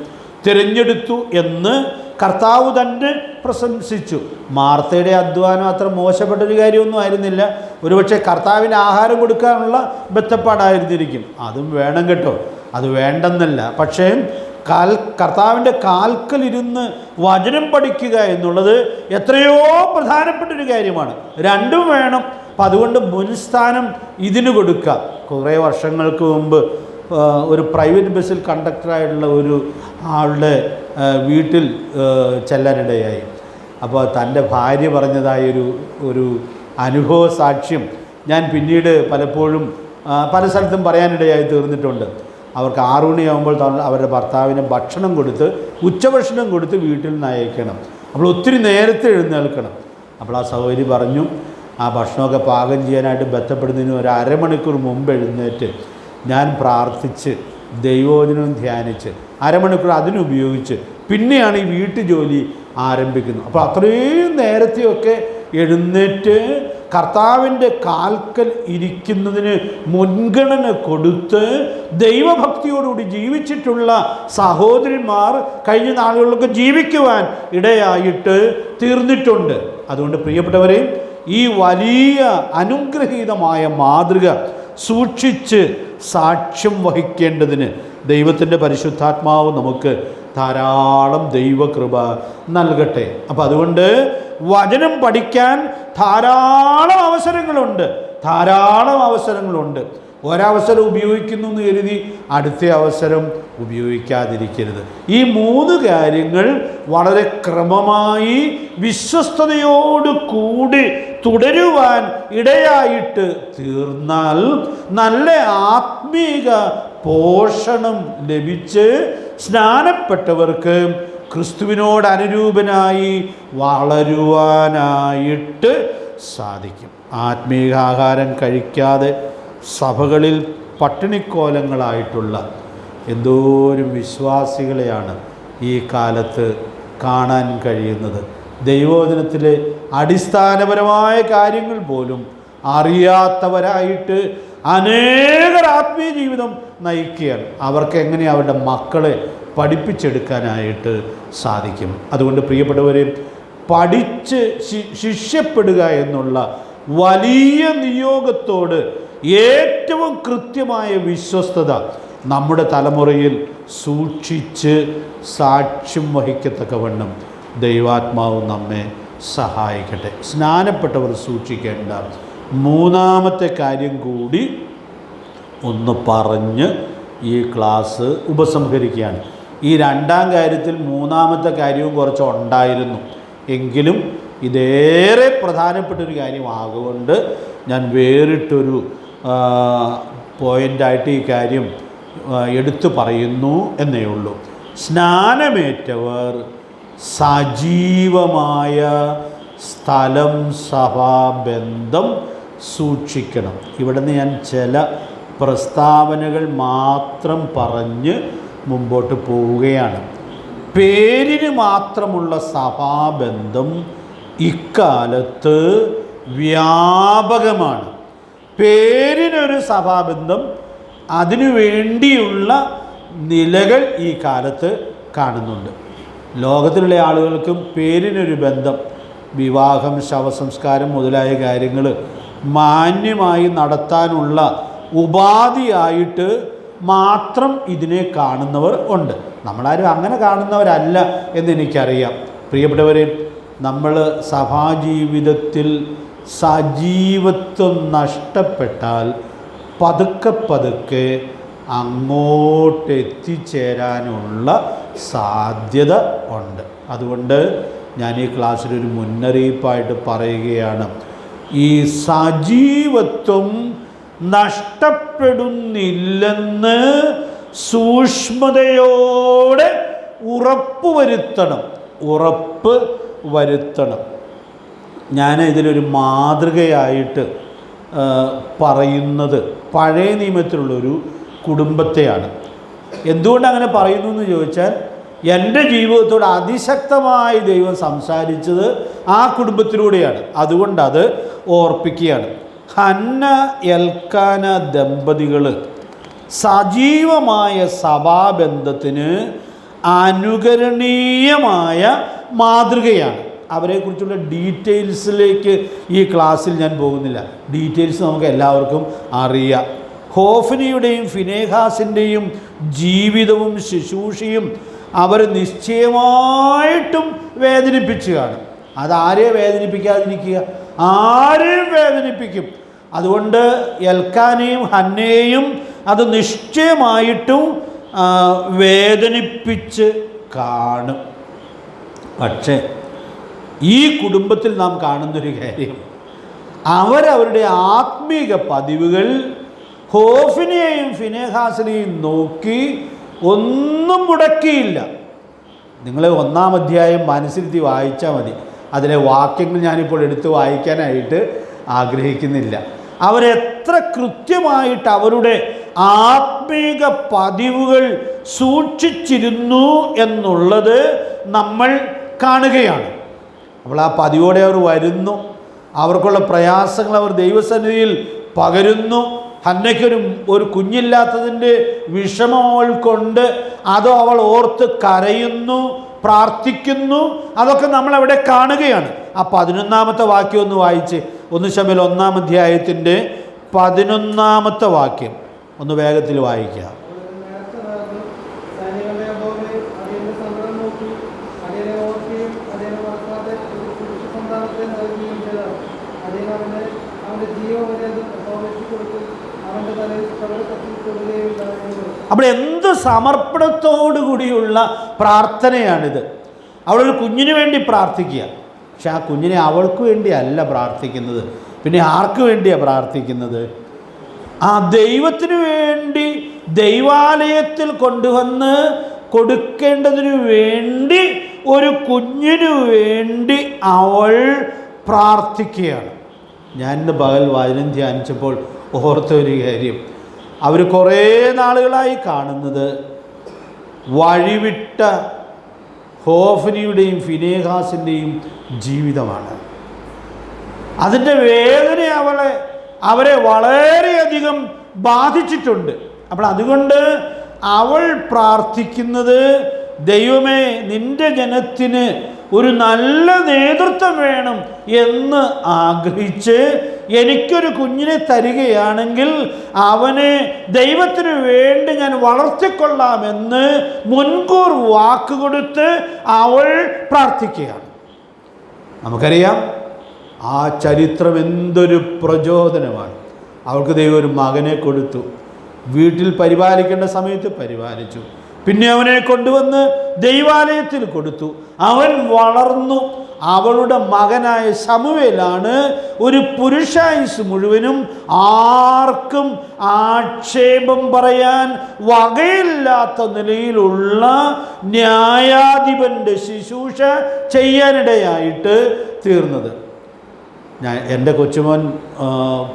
തിരഞ്ഞെടുത്തു എന്ന് കർത്താവ് തന്നെ പ്രശംസിച്ചു. മാർത്തയുടെ അധ്വാനം അത്ര മോശപ്പെട്ടൊരു കാര്യമൊന്നും ആയിരുന്നില്ല. ഒരുപക്ഷെ കർത്താവിന് ആഹാരം കൊടുക്കാനുള്ള ബന്ധപ്പാടായിരുന്നിരിക്കും. അതും വേണം കേട്ടോ, അത് വേണ്ടെന്നല്ല. പക്ഷേ കർത്താവിൻ്റെ കാൽക്കലിരുന്ന് വചനം പഠിക്കുക എന്നുള്ളത് എത്രയോ പ്രധാനപ്പെട്ടൊരു കാര്യമാണ്. രണ്ടും വേണം. അപ്പം അതുകൊണ്ട് മുൻസ്ഥാനം ഇതിന് കൊടുക്കുക. കുറേ വർഷങ്ങൾക്ക് മുമ്പ് ഒരു പ്രൈവറ്റ് ബസ്സിൽ കണ്ടക്ടറായിട്ടുള്ള ഒരു ആളുടെ വീട്ടിൽ ചെല്ലാനിടയായി. അപ്പോൾ തൻ്റെ ഭാര്യ പറഞ്ഞതായൊരു അനുഭവ സാക്ഷ്യം ഞാൻ പിന്നീട് പലപ്പോഴും പല സ്ഥലത്തും പറയാനിടയായി തീർന്നിട്ടുണ്ട്. അവർക്ക് 6 മണിയാകുമ്പോൾ അവരുടെ ഭർത്താവിന് ഭക്ഷണം കൊടുത്ത് ഉച്ചഭക്ഷണം കൊടുത്ത് വീട്ടിൽ നിന്ന് അയക്കണം. അപ്പോൾ ഒത്തിരി നേരത്തെ എഴുന്നേൽക്കണം. അപ്പോൾ ആ സഹോദരി പറഞ്ഞു, ആ ഭക്ഷണമൊക്കെ പാകം ചെയ്യാനായിട്ട് ബന്ധപ്പെടുന്നതിന് ഒരു അരമണിക്കൂർ മുമ്പ് എഴുന്നേറ്റ് ഞാൻ പ്രാർത്ഥിച്ച് ദൈവവചനം ധ്യാനിച്ച് അരമണിക്കൂർ അതിനുപയോഗിച്ച് പിന്നെയാണ് ഈ വീട്ടുജോലി ആരംഭിക്കുന്നത്. അപ്പോൾ അത്രയും നേരത്തെയൊക്കെ എഴുന്നേറ്റ് കർത്താവിൻ്റെ കാൽക്കൽ ഇരിക്കുന്നതിന് മുൻഗണന കൊടുത്ത് ദൈവഭക്തിയോടുകൂടി ജീവിച്ചിട്ടുള്ള സഹോദരിമാർ കഴിഞ്ഞ നാളുകളിലൊക്കെ ജീവിക്കുവാൻ ഇടയായിട്ട് തീർന്നിട്ടുണ്ട്. അതുകൊണ്ട് പ്രിയപ്പെട്ടവരെ, ഈ വലിയ അനുഗ്രഹീതമായ മാതൃക സൂക്ഷിച്ച് സാക്ഷ്യം വഹിക്കേണ്ടതിന് ദൈവത്തിൻ്റെ പരിശുദ്ധാത്മാവ് നമുക്ക് ധാരാളം ദൈവകൃപ നൽകട്ടെ. അപ്പം അതുകൊണ്ട് വചനം പഠിക്കാൻ ധാരാളം അവസരങ്ങളുണ്ട്. ഒരവസരം ഉപയോഗിക്കുന്നു എന്ന് കരുതി അടുത്ത അവസരം ഉപയോഗിക്കാതിരിക്കരുത്. ഈ 3 കാര്യങ്ങൾ വളരെ ക്രമമായി വിശ്വസ്തയോടുകൂടി തുടരുവാൻ ഇടയായിട്ട് തീർന്നാൽ നല്ല ആത്മീക പോഷണം ലഭിച്ച് സ്നാനപ്പെട്ടവർക്ക് ക്രിസ്തുവിനോട് അനുരൂപനായി വളരുവാനായിട്ട് സാധിക്കും. ആത്മീകാഹാരം കഴിക്കാതെ സഭകളിൽ പട്ടിണിക്കോലങ്ങളായിട്ടുള്ള എന്തോരം വിശ്വാസികളെയാണ് ഈ കാലത്ത് കാണാൻ കഴിയുന്നത്. ദൈവവചനത്തിലെ അടിസ്ഥാനപരമായ കാര്യങ്ങൾ പോലും അറിയാത്തവരായിട്ട് അനേകർ ആത്മീയ ജീവിതം നയിക്കുകയാണ്. അവർക്ക് എങ്ങനെ അവരുടെ മക്കളെ പഠിപ്പിച്ചെടുക്കാനായിട്ട് സാധിക്കും? അതുകൊണ്ട് പ്രിയപ്പെട്ടവരെ, പഠിച്ച് ശിഷ്യപ്പെടുക എന്നുള്ള വലിയ നിയോഗത്തോട് ഏറ്റവും കൃത്യമായ വിശ്വസ്തത നമ്മുടെ തലമുറയിൽ സൂക്ഷിച്ച് സാക്ഷ്യം വഹിക്കത്തക്കവണ്ണം ദൈവാത്മാവ് നമ്മെ സഹായിക്കട്ടെ. സ്നാനപ്പെട്ടവർ സൂക്ഷിക്കേണ്ട 3-ാമത്തെ കാര്യം കൂടി ഒന്ന് പറഞ്ഞ് ഈ ക്ലാസ് ഉപസംഹരിക്കുകയാണ്. ഈ 2-ാം കാര്യത്തിൽ 3-ാമത്തെ കാര്യവും കുറച്ച് ഉണ്ടായിരുന്നു, എങ്കിലും ഇതേറെ പ്രധാനപ്പെട്ടൊരു കാര്യമാകൊണ്ട് ഞാൻ വേറിട്ടൊരു പോയിൻ്റായിട്ട് ഈ കാര്യം എടുത്തു പറയുന്നു എന്നേ ഉള്ളൂ. സ്നാനമേറ്റവർ സജീവമായ സ്ഥലം സഭാബന്ധം സൂക്ഷിക്കണം. ഇവിടെ നിന്ന് ഞാൻ ചില പ്രസ്താവനകൾ മാത്രം പറഞ്ഞ് മുമ്പോട്ട് പോവുകയാണ്. പേരിന് മാത്രമുള്ള സഭാബന്ധം ഇക്കാലത്ത് വ്യാപകമാണ്. പേരിനൊരു സഭാബന്ധം, അതിനു വേണ്ടിയുള്ള നിലകൾ ഈ കാലത്ത് കാണുന്നുണ്ട്. ലോകത്തിലുള്ള ആളുകൾക്കും പേരിനൊരു ബന്ധം, വിവാഹം, ശവസംസ്കാരം മുതലായ കാര്യങ്ങൾ മാന്യമായി നടത്താനുള്ള ഉപാധിയായിട്ട് മാത്രം ഇതിനെ കാണുന്നവർ ഉണ്ട്. നമ്മളാരും അങ്ങനെ കാണുന്നവരല്ല എന്നെനിക്കറിയാം. പ്രിയപ്പെട്ടവരെ, നമ്മൾ സഭാജീവിതത്തിൽ സജീവത്വം നഷ്ടപ്പെട്ടാൽ പതുക്കെ അങ്ങോട്ട് എത്തിച്ചേരാനുള്ള സാധ്യത ഉണ്ട്. അതുകൊണ്ട് ഞാൻ ഈ ക്ലാസ്സിലൊരു മുന്നറിയിപ്പായിട്ട് പറയുകയാണ്, ഈ സജീവത്വം നഷ്ടപ്പെടുന്നില്ലെന്ന് സൂക്ഷ്മതയോടെ ഉറപ്പ് വരുത്തണം. ഞാൻ ഇതിലൊരു മാതൃകയായിട്ട് പറയുന്നത് പഴയ നിയമത്തിലുള്ളൊരു കുടുംബത്തെയാണ്. എന്തുകൊണ്ട് അങ്ങനെ പറയുന്നു എന്ന് ചോദിച്ചാൽ, എൻ്റെ ജീവിതത്തോട് അതിശക്തമായി ദൈവം സംസാരിച്ചത് ആ കുടുംബത്തിലൂടെയാണ്. അതുകൊണ്ട് അത് ഓർപ്പിക്കുകയാണ്. ഹന്ന എൽക്കാന ദമ്പതികൾ സജീവമായ സഭാബന്ധത്തിന് അനുകരണീയമായ മാതൃകയാണ്. അവരെക്കുറിച്ചുള്ള ഡീറ്റെയിൽസിലേക്ക് ഈ ക്ലാസ്സിൽ ഞാൻ പോകുന്നില്ല. ഡീറ്റെയിൽസ് നമുക്ക് എല്ലാവർക്കും അറിയാം. ഹോഫ്നിയുടെയും ഫിനേഹാസിൻ്റെയും ജീവിതവും ശുശ്രൂഷയും അവർ നിശ്ചയമായിട്ടും വേദനിപ്പിച്ചു കാണും. അതാരെയും വേദനിപ്പിക്കാതിരിക്കുക? ആരെയും വേദനിപ്പിക്കും. അതുകൊണ്ട് എൽക്കാനെയും ഹന്നയെയും അത് നിശ്ചയമായിട്ടും വേദനിപ്പിച്ച് കാണും. പക്ഷേ ഈ കുടുംബത്തിൽ നാം കാണുന്നൊരു കാര്യം, അവരവരുടെ ആത്മീക പതിവുകൾ ഹോഫിനെയും ഫിനേഹാസിനെയും നോക്കി ഒന്നും മുടക്കിയില്ല. നിങ്ങൾ 1-ാം അധ്യായം മനസ്സിരുത്തി വായിച്ചാൽ മതി. അതിലെ വാക്യങ്ങൾ ഞാനിപ്പോൾ എടുത്ത് വായിക്കാനായിട്ട് ആഗ്രഹിക്കുന്നില്ല. അവരെത്ര കൃത്യമായിട്ട് അവരുടെ ആത്മീക പതിവുകൾ സൂക്ഷിച്ചിരുന്നു എന്നുള്ളത് നമ്മൾ കാണുകയാണ്. അപ്പോൾ ആ പതിവോടെ അവർ വരുന്നു, അവർക്കുള്ള പ്രയാസങ്ങൾ അവർ ദൈവസന്നിധിയിൽ പകരുന്നു. ഹന്നയ്ക്കൊരു കുഞ്ഞില്ലാത്തതിൻ്റെ വിഷമം അവൾക്കൊണ്ട്, അതോ അവൾ ഓർത്ത് കരയുന്നു, പ്രാർത്ഥിക്കുന്നു. അതൊക്കെ നമ്മളവിടെ കാണുകയാണ്. ആ 11-ാമത്തെ വാക്യം ഒന്ന് വായിച്ച്, 1 ശമൂവേൽ 1-ാം അധ്യായത്തിൻ്റെ 11-ാമത്തെ വാക്യം ഒന്ന് വേഗത്തിൽ വായിക്കുക. അപ്പോൾ എന്ത് സമർപ്പണത്തോടു കൂടിയുള്ള പ്രാർത്ഥനയാണിത്. അവളൊരു കുഞ്ഞിന് വേണ്ടി പ്രാർത്ഥിക്കുക. പക്ഷെ ആ കുഞ്ഞിനെ അവൾക്ക് വേണ്ടി അല്ല പ്രാർത്ഥിക്കുന്നത്, പിന്നെ ആർക്ക് വേണ്ടിയാണ് പ്രാർത്ഥിക്കുന്നത്? ആ ദൈവത്തിന് വേണ്ടി ദൈവാലയത്തിൽ കൊണ്ടുവന്ന് കൊടുക്കേണ്ടതിനു വേണ്ടി ഒരു കുഞ്ഞിനു വേണ്ടി അവൾ പ്രാർത്ഥിക്കുകയാണ്. ഞാൻ ഇന്ന് പകൽ വചനം ധ്യാനിച്ചപ്പോൾ ഓർത്ത ഒരു കാര്യം, അവർ കുറേ നാളുകളായി കാണുന്നത് വഴിവിട്ട ഹോഫനിയുടെയും ഫിനേഹാസിൻ്റെയും ജീവിതമാണ്. അതിൻ്റെ വേദന അവരെ വളരെയധികം ബാധിച്ചിട്ടുണ്ട്. അപ്പോൾ അതുകൊണ്ട് അവൾ പ്രാർത്ഥിക്കുന്നത്, ദൈവമേ, നിൻ്റെ ജനത്തിന് ഒരു നല്ല നേതൃത്വം വേണം എന്ന് ആഗ്രഹിച്ച് എനിക്കൊരു കുഞ്ഞിനെ തരികയാണെങ്കിൽ അവനെ ദൈവത്തിന് വേണ്ടി ഞാൻ വളർത്തിക്കൊള്ളാമെന്ന് മുൻകൂർ വാക്കുകൊടുത്ത് അവൾ പ്രാർത്ഥിക്കുകയാണ്. നമുക്കറിയാം ആ ചരിത്രം എന്തൊരു പ്രചോദനമാണ്. അവൾക്ക് ദൈവം ഒരു മകനെ കൊടുത്തു, വീട്ടിൽ പരിപാലിക്കേണ്ട സമയത്ത് പരിപാലിച്ചു, പിന്നെ അവനെ കൊണ്ടുവന്ന് ദൈവാലയത്തിൽ കൊടുത്തു, അവൻ വളർന്നു. അവളുടെ മകനായ ശമൂവേലാണ് ഒരു പുരുഷായുസ് മുഴുവനും ആർക്കും ആക്ഷേപം പറയാൻ വകയില്ലാത്ത നിലയിലുള്ള ന്യായാധിപൻ്റെ ശുശ്രൂഷ ചെയ്യാനിടയായിട്ട് തീർന്നത്. എൻ്റെ കൊച്ചുമോൻ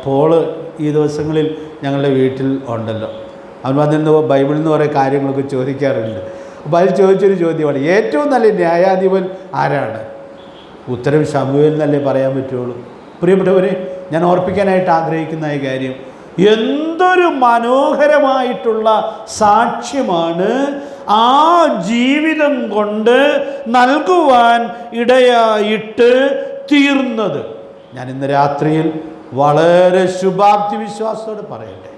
പോള് ഈ ദിവസങ്ങളിൽ ഞങ്ങളുടെ വീട്ടിൽ ഉണ്ടല്ലോ. അവൻ വന്നിരുന്ന് ബൈബിളിൽ നിന്ന് കുറേ കാര്യങ്ങളൊക്കെ ചോദിക്കാറുണ്ട്. അപ്പോൾ അതിൽ ചോദിച്ചൊരു ചോദ്യമാണ്, ഏറ്റവും നല്ല ന്യായാധിപൻ ആരാണ്? ഉത്തരം ശമൂവേൽ എന്നല്ലേ പറയാൻ പറ്റുള്ളൂ. പ്രിയപ്പെട്ടവരെ, ഞാൻ ഓർപ്പിക്കാനായിട്ട് ആഗ്രഹിക്കുന്ന ഈ കാര്യം, എന്തൊരു മനോഹരമായിട്ടുള്ള സാക്ഷ്യമാണ് ആ ജീവിതം കൊണ്ട് നൽകുവാൻ ഇടയായിട്ട് തീർന്നത്. ഞാൻ ഇന്ന് രാത്രിയിൽ വളരെ ശുഭാപ്തി വിശ്വാസത്തോടെ പറയട്ടെ,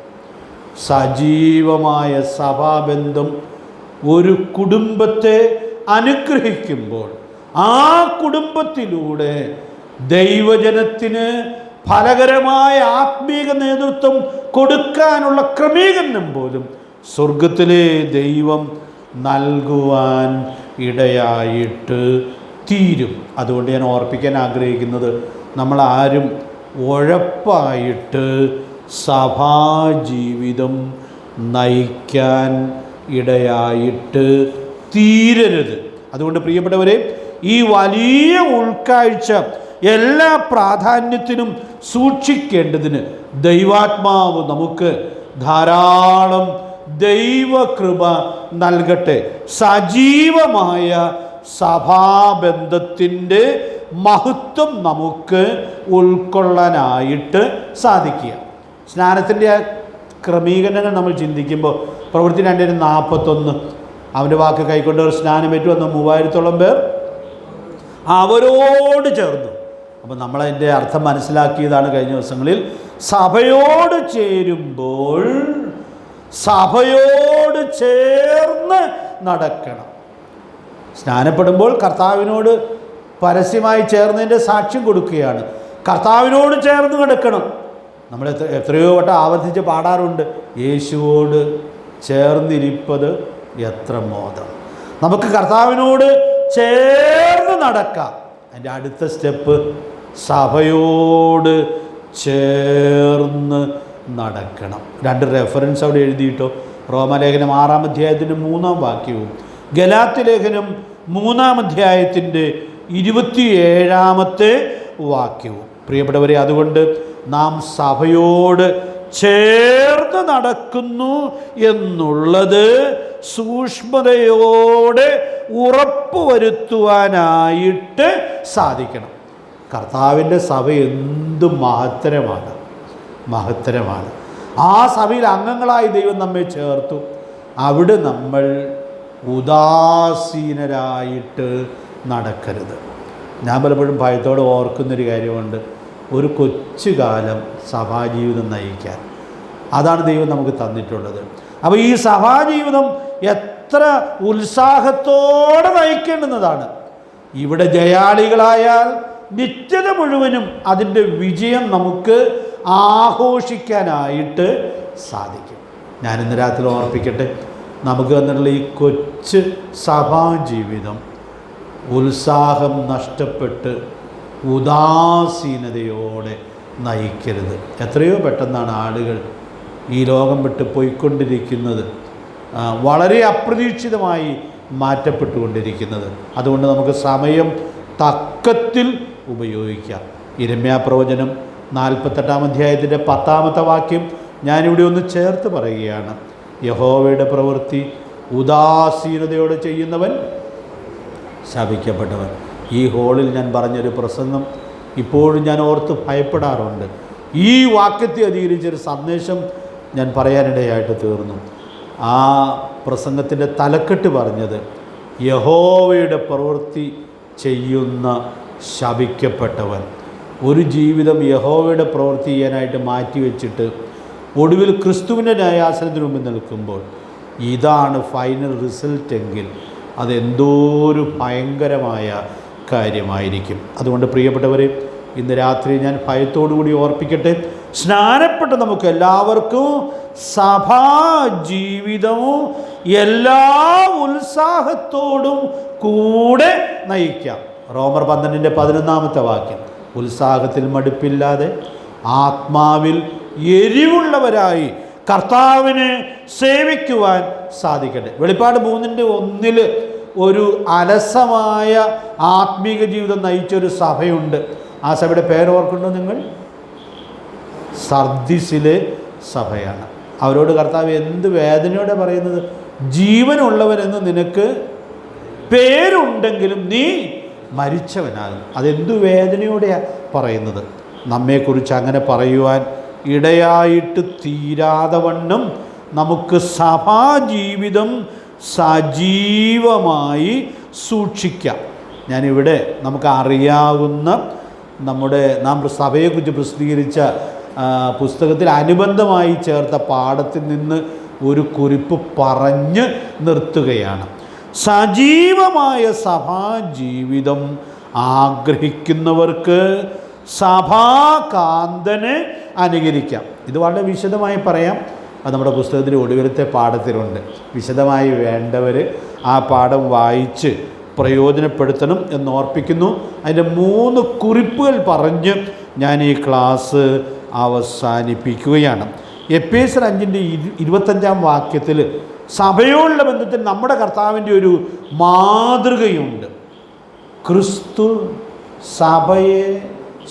സജീവമായ സഭാബന്ധം ഒരു കുടുംബത്തെ അനുഗ്രഹിക്കുമ്പോൾ ആ കുടുംബത്തിലൂടെ ദൈവജനത്തിന് ഫലകരമായ ആത്മീക നേതൃത്വം കൊടുക്കാനുള്ള ക്രമീകരണം പോലും സ്വർഗത്തിലെ ദൈവം നൽകുവാൻ ഇടയായിട്ട് തീരും. അതുകൊണ്ട് ഞാൻ ഓർപ്പിക്കാൻ ആഗ്രഹിക്കുന്നത്, നമ്മളാരും ഉഴപ്പായിട്ട് സഭാജീവിതം നയിക്കാൻ ഇടയായിട്ട് തീരരുത്. അതുകൊണ്ട് പ്രിയപ്പെട്ടവരെ, ഈ വലിയ ഉൾക്കാഴ്ച എല്ലാ പ്രാധാന്യത്തിനും സൂക്ഷിക്കേണ്ടതിന് ദൈവാത്മാവ് നമുക്ക് ധാരാളം ദൈവകൃപ നൽകട്ടെ. സജീവമായ സഭാബന്ധത്തിൻ്റെ മഹത്വം നമുക്ക് ഉൾക്കൊള്ളാനായിട്ട് സാധിക്കുക. സ്നാനത്തിൻ്റെ ക്രമീകരണങ്ങൾ നമ്മൾ ചിന്തിക്കുമ്പോൾ പ്രവൃത്തി 2:41 അവൻ്റെ വാക്ക് കൈക്കൊണ്ടവർ സ്നാനമേറ്റു വന്ന 3000-ഓളം പേർ അവരോട് ചേർന്നു. അപ്പം നമ്മളതിൻ്റെ അർത്ഥം മനസ്സിലാക്കിയതാണ് കഴിഞ്ഞ ദിവസങ്ങളിൽ. സഭയോട് ചേരുമ്പോൾ സഭയോട് ചേർന്ന് നടക്കണം. സ്നാനപ്പെടുമ്പോൾ കർത്താവിനോട് പരസ്യമായി ചേർന്നതിൻ്റെ സാക്ഷ്യം കൊടുക്കുകയാണ്. കർത്താവിനോട് ചേർന്ന് കിടക്കണം. നമ്മൾ എത്രയോ വട്ടം ആവർത്തിച്ച് പാടാറുണ്ട്, യേശുവോട് ചേർന്നിരിപ്പത് എത്ര മോദം. നമുക്ക് കർത്താവിനോട് ചേർന്ന് നടക്കാം. അതിൻ്റെ അടുത്ത സ്റ്റെപ്പ് സഭയോട് ചേർന്ന് നടക്കണം. 2 റെഫറൻസ് അവിടെ എഴുതിയിട്ടോ. റോമാലേഖനം 6-ാം അധ്യായത്തിൻ്റെ 3-ാം വാക്യവും ഗലാത്യ ലേഖനം 3-ാം അധ്യായത്തിൻ്റെ 27-ാമത്തെ വാക്യവും. പ്രിയപ്പെട്ടവരെ, അതുകൊണ്ട് നാം സഭയോട് ചേർന്ന് നടക്കുന്നു എന്നുള്ളത് സൂക്ഷ്മതയോടെ ഉറപ്പുവരുത്തുവാനായിട്ട് സാധിക്കണം. കർത്താവിൻ്റെ സഭ എന്ത് മഹത്തരമാണ്. ആ സഭയിൽ അംഗങ്ങളായി ദൈവം നമ്മെ ചേർത്തു. അവിടെ നമ്മൾ ഉദാസീനരായിട്ട് നടക്കരുത്. ഞാൻ പലപ്പോഴും ഭയത്തോടെ ഓർക്കുന്നൊരു കാര്യമുണ്ട്. ഒരു കൊച്ചു കാലം സഭാജീവിതം നയിക്കാൻ. അതാണ് ദൈവം നമുക്ക് തന്നിട്ടുള്ളത്. അപ്പോൾ ഈ സഭാജീവിതം എത്ര ഉത്സാഹത്തോടെ നയിക്കേണ്ടുന്നതാണ്. ഇവിടെ ജയാളികളായാൽ നിത്യത മുഴുവനും അതിൻ്റെ വിജയം നമുക്ക് ആഘോഷിക്കാനായിട്ട് സാധിക്കും. ഞാനിന്ന് രാത്രി ഓർപ്പിക്കട്ടെ, നമുക്ക് വന്നിട്ടുള്ള ഈ കൊച്ചു സഭാജീവിതം ഉത്സാഹം നഷ്ടപ്പെട്ട് ഉദാസീനതയോടെ നയിക്കരുത്. എത്രയോ പെട്ടെന്നാണ് ആളുകൾ ഈ ലോകം വിട്ട് പോയിക്കൊണ്ടിരിക്കുന്നത്, വളരെ അപ്രതീക്ഷിതമായി മാറ്റപ്പെട്ടുകൊണ്ടിരിക്കുന്നത്. അതുകൊണ്ട് നമുക്ക് സമയം തക്കത്തിൽ ഉപയോഗിക്കാം. യിരെമ്യാ പ്രവചനം 48-ാം അധ്യായത്തിൻ്റെ 10-ാമത്തെ വാക്യം ഞാനിവിടെ ഒന്ന് ചേർത്ത് പറയുകയാണ്. യഹോവയുടെ പ്രവൃത്തി ഉദാസീനതയോടെ ചെയ്യുന്നവൻ ശപിക്കപ്പെട്ടവൻ. ഈ ഹോളിൽ ഞാൻ പറഞ്ഞൊരു പ്രസംഗം ഇപ്പോഴും ഞാൻ ഓർത്ത് ഭയപ്പെടാറുണ്ട്. ഈ വാക്യത്തെ അധികരിച്ചൊരു സന്ദേശം ഞാൻ പറയാനിടയായിട്ട് തീർന്നു. ആ പ്രസംഗത്തിൻ്റെ തലക്കെട്ട് പറഞ്ഞത് യഹോവയുടെ പ്രവൃത്തി ചെയ്യുന്ന ശപിക്കപ്പെട്ടവൻ. ഒരു ജീവിതം യഹോവയുടെ പ്രവൃത്തി ചെയ്യാനായിട്ട് മാറ്റിവെച്ചിട്ട് ഒടുവിൽ ക്രിസ്തുവിൻ്റെ ന്യായാസനത്തിന് മുമ്പിൽ നിൽക്കുമ്പോൾ ഇതാണ് ഫൈനൽ റിസൾട്ട് എങ്കിൽ അതെന്തോ ഒരു ഭയങ്കരമായ കാര്യമായിരിക്കും. അതുകൊണ്ട് പ്രിയപ്പെട്ടവരെ, ഇന്ന് രാത്രി ഞാൻ ഭയത്തോടുകൂടി ഓർപ്പിക്കട്ടെ, സ്നാനപ്പെട്ട നമുക്ക് എല്ലാവർക്കും സഭാജീവിതവും എല്ലാ ഉത്സാഹത്തോടും കൂടെ നയിക്കാം. റോമർ 12-ന്റെ 11-ാമത്തെ വാക്യം, ഉത്സാഹത്തിൽ മടുപ്പില്ലാതെ ആത്മാവിൽ എരിവുള്ളവരായി കർത്താവിനെ സേവിക്കുവാൻ സാധിക്കട്ടെ. വെളിപ്പാട് 3:1 ഒരു അലസമായ ആത്മീക ജീവിതം നയിച്ചൊരു സഭയുണ്ട്. ആ സഭയുടെ പേരോർക്കുണ്ടോ നിങ്ങൾ? സർദിസിലെ സഭയാണ്. അവരോട് കർത്താവ് എന്ത് വേദനയോടെ പറയുന്നത്, ജീവനുള്ളവരെന്ന് നിനക്ക് പേരുണ്ടെങ്കിലും നീ മരിച്ചവനാകും. അതെന്തു വേദനയോടെയാണ് പറയുന്നത്. നമ്മെക്കുറിച്ച് അങ്ങനെ പറയുവാൻ ഇടയായിട്ട് തീരാതെ വണ്ണം നമുക്ക് സഭാജീവിതം സജീവമായി സൂക്ഷിക്കാം. ഞാനിവിടെ നമുക്ക് അറിയാവുന്ന നാം സഭയെക്കുറിച്ച് പ്രസിദ്ധീകരിച്ച പുസ്തകത്തിൽ അനുബന്ധമായി ചേർത്ത പാഠത്തിൽ നിന്ന് ഒരു കുറിപ്പ് പറഞ്ഞ് നിർത്തുകയാണ്. സജീവമായ സഭാജീവിതം ആഗ്രഹിക്കുന്നവർക്ക് സഭാകാന്തനെ അനുകരിക്കാം. ഇത് വളരെ വിശദമായി പറയാം. അത് നമ്മുടെ പുസ്തകത്തിൻ്റെ ഒടുവിലത്തെ പാഠത്തിലുണ്ട്. വിശദമായി വേണ്ടവർ ആ പാഠം വായിച്ച് പ്രയോജനപ്പെടുത്തണം എന്നോർപ്പിക്കുന്നു. അതിൻ്റെ 3 കുറിപ്പുകൾ പറഞ്ഞ് ഞാൻ ഈ ക്ലാസ് അവസാനിപ്പിക്കുകയാണ്. എഫേസ്യർ 5:25 വാക്യത്തിൽ സഭയോടുള്ള ബന്ധത്തിൽ നമ്മുടെ കർത്താവിൻ്റെ ഒരു മാതൃകയുണ്ട്. ക്രിസ്തു സഭയെ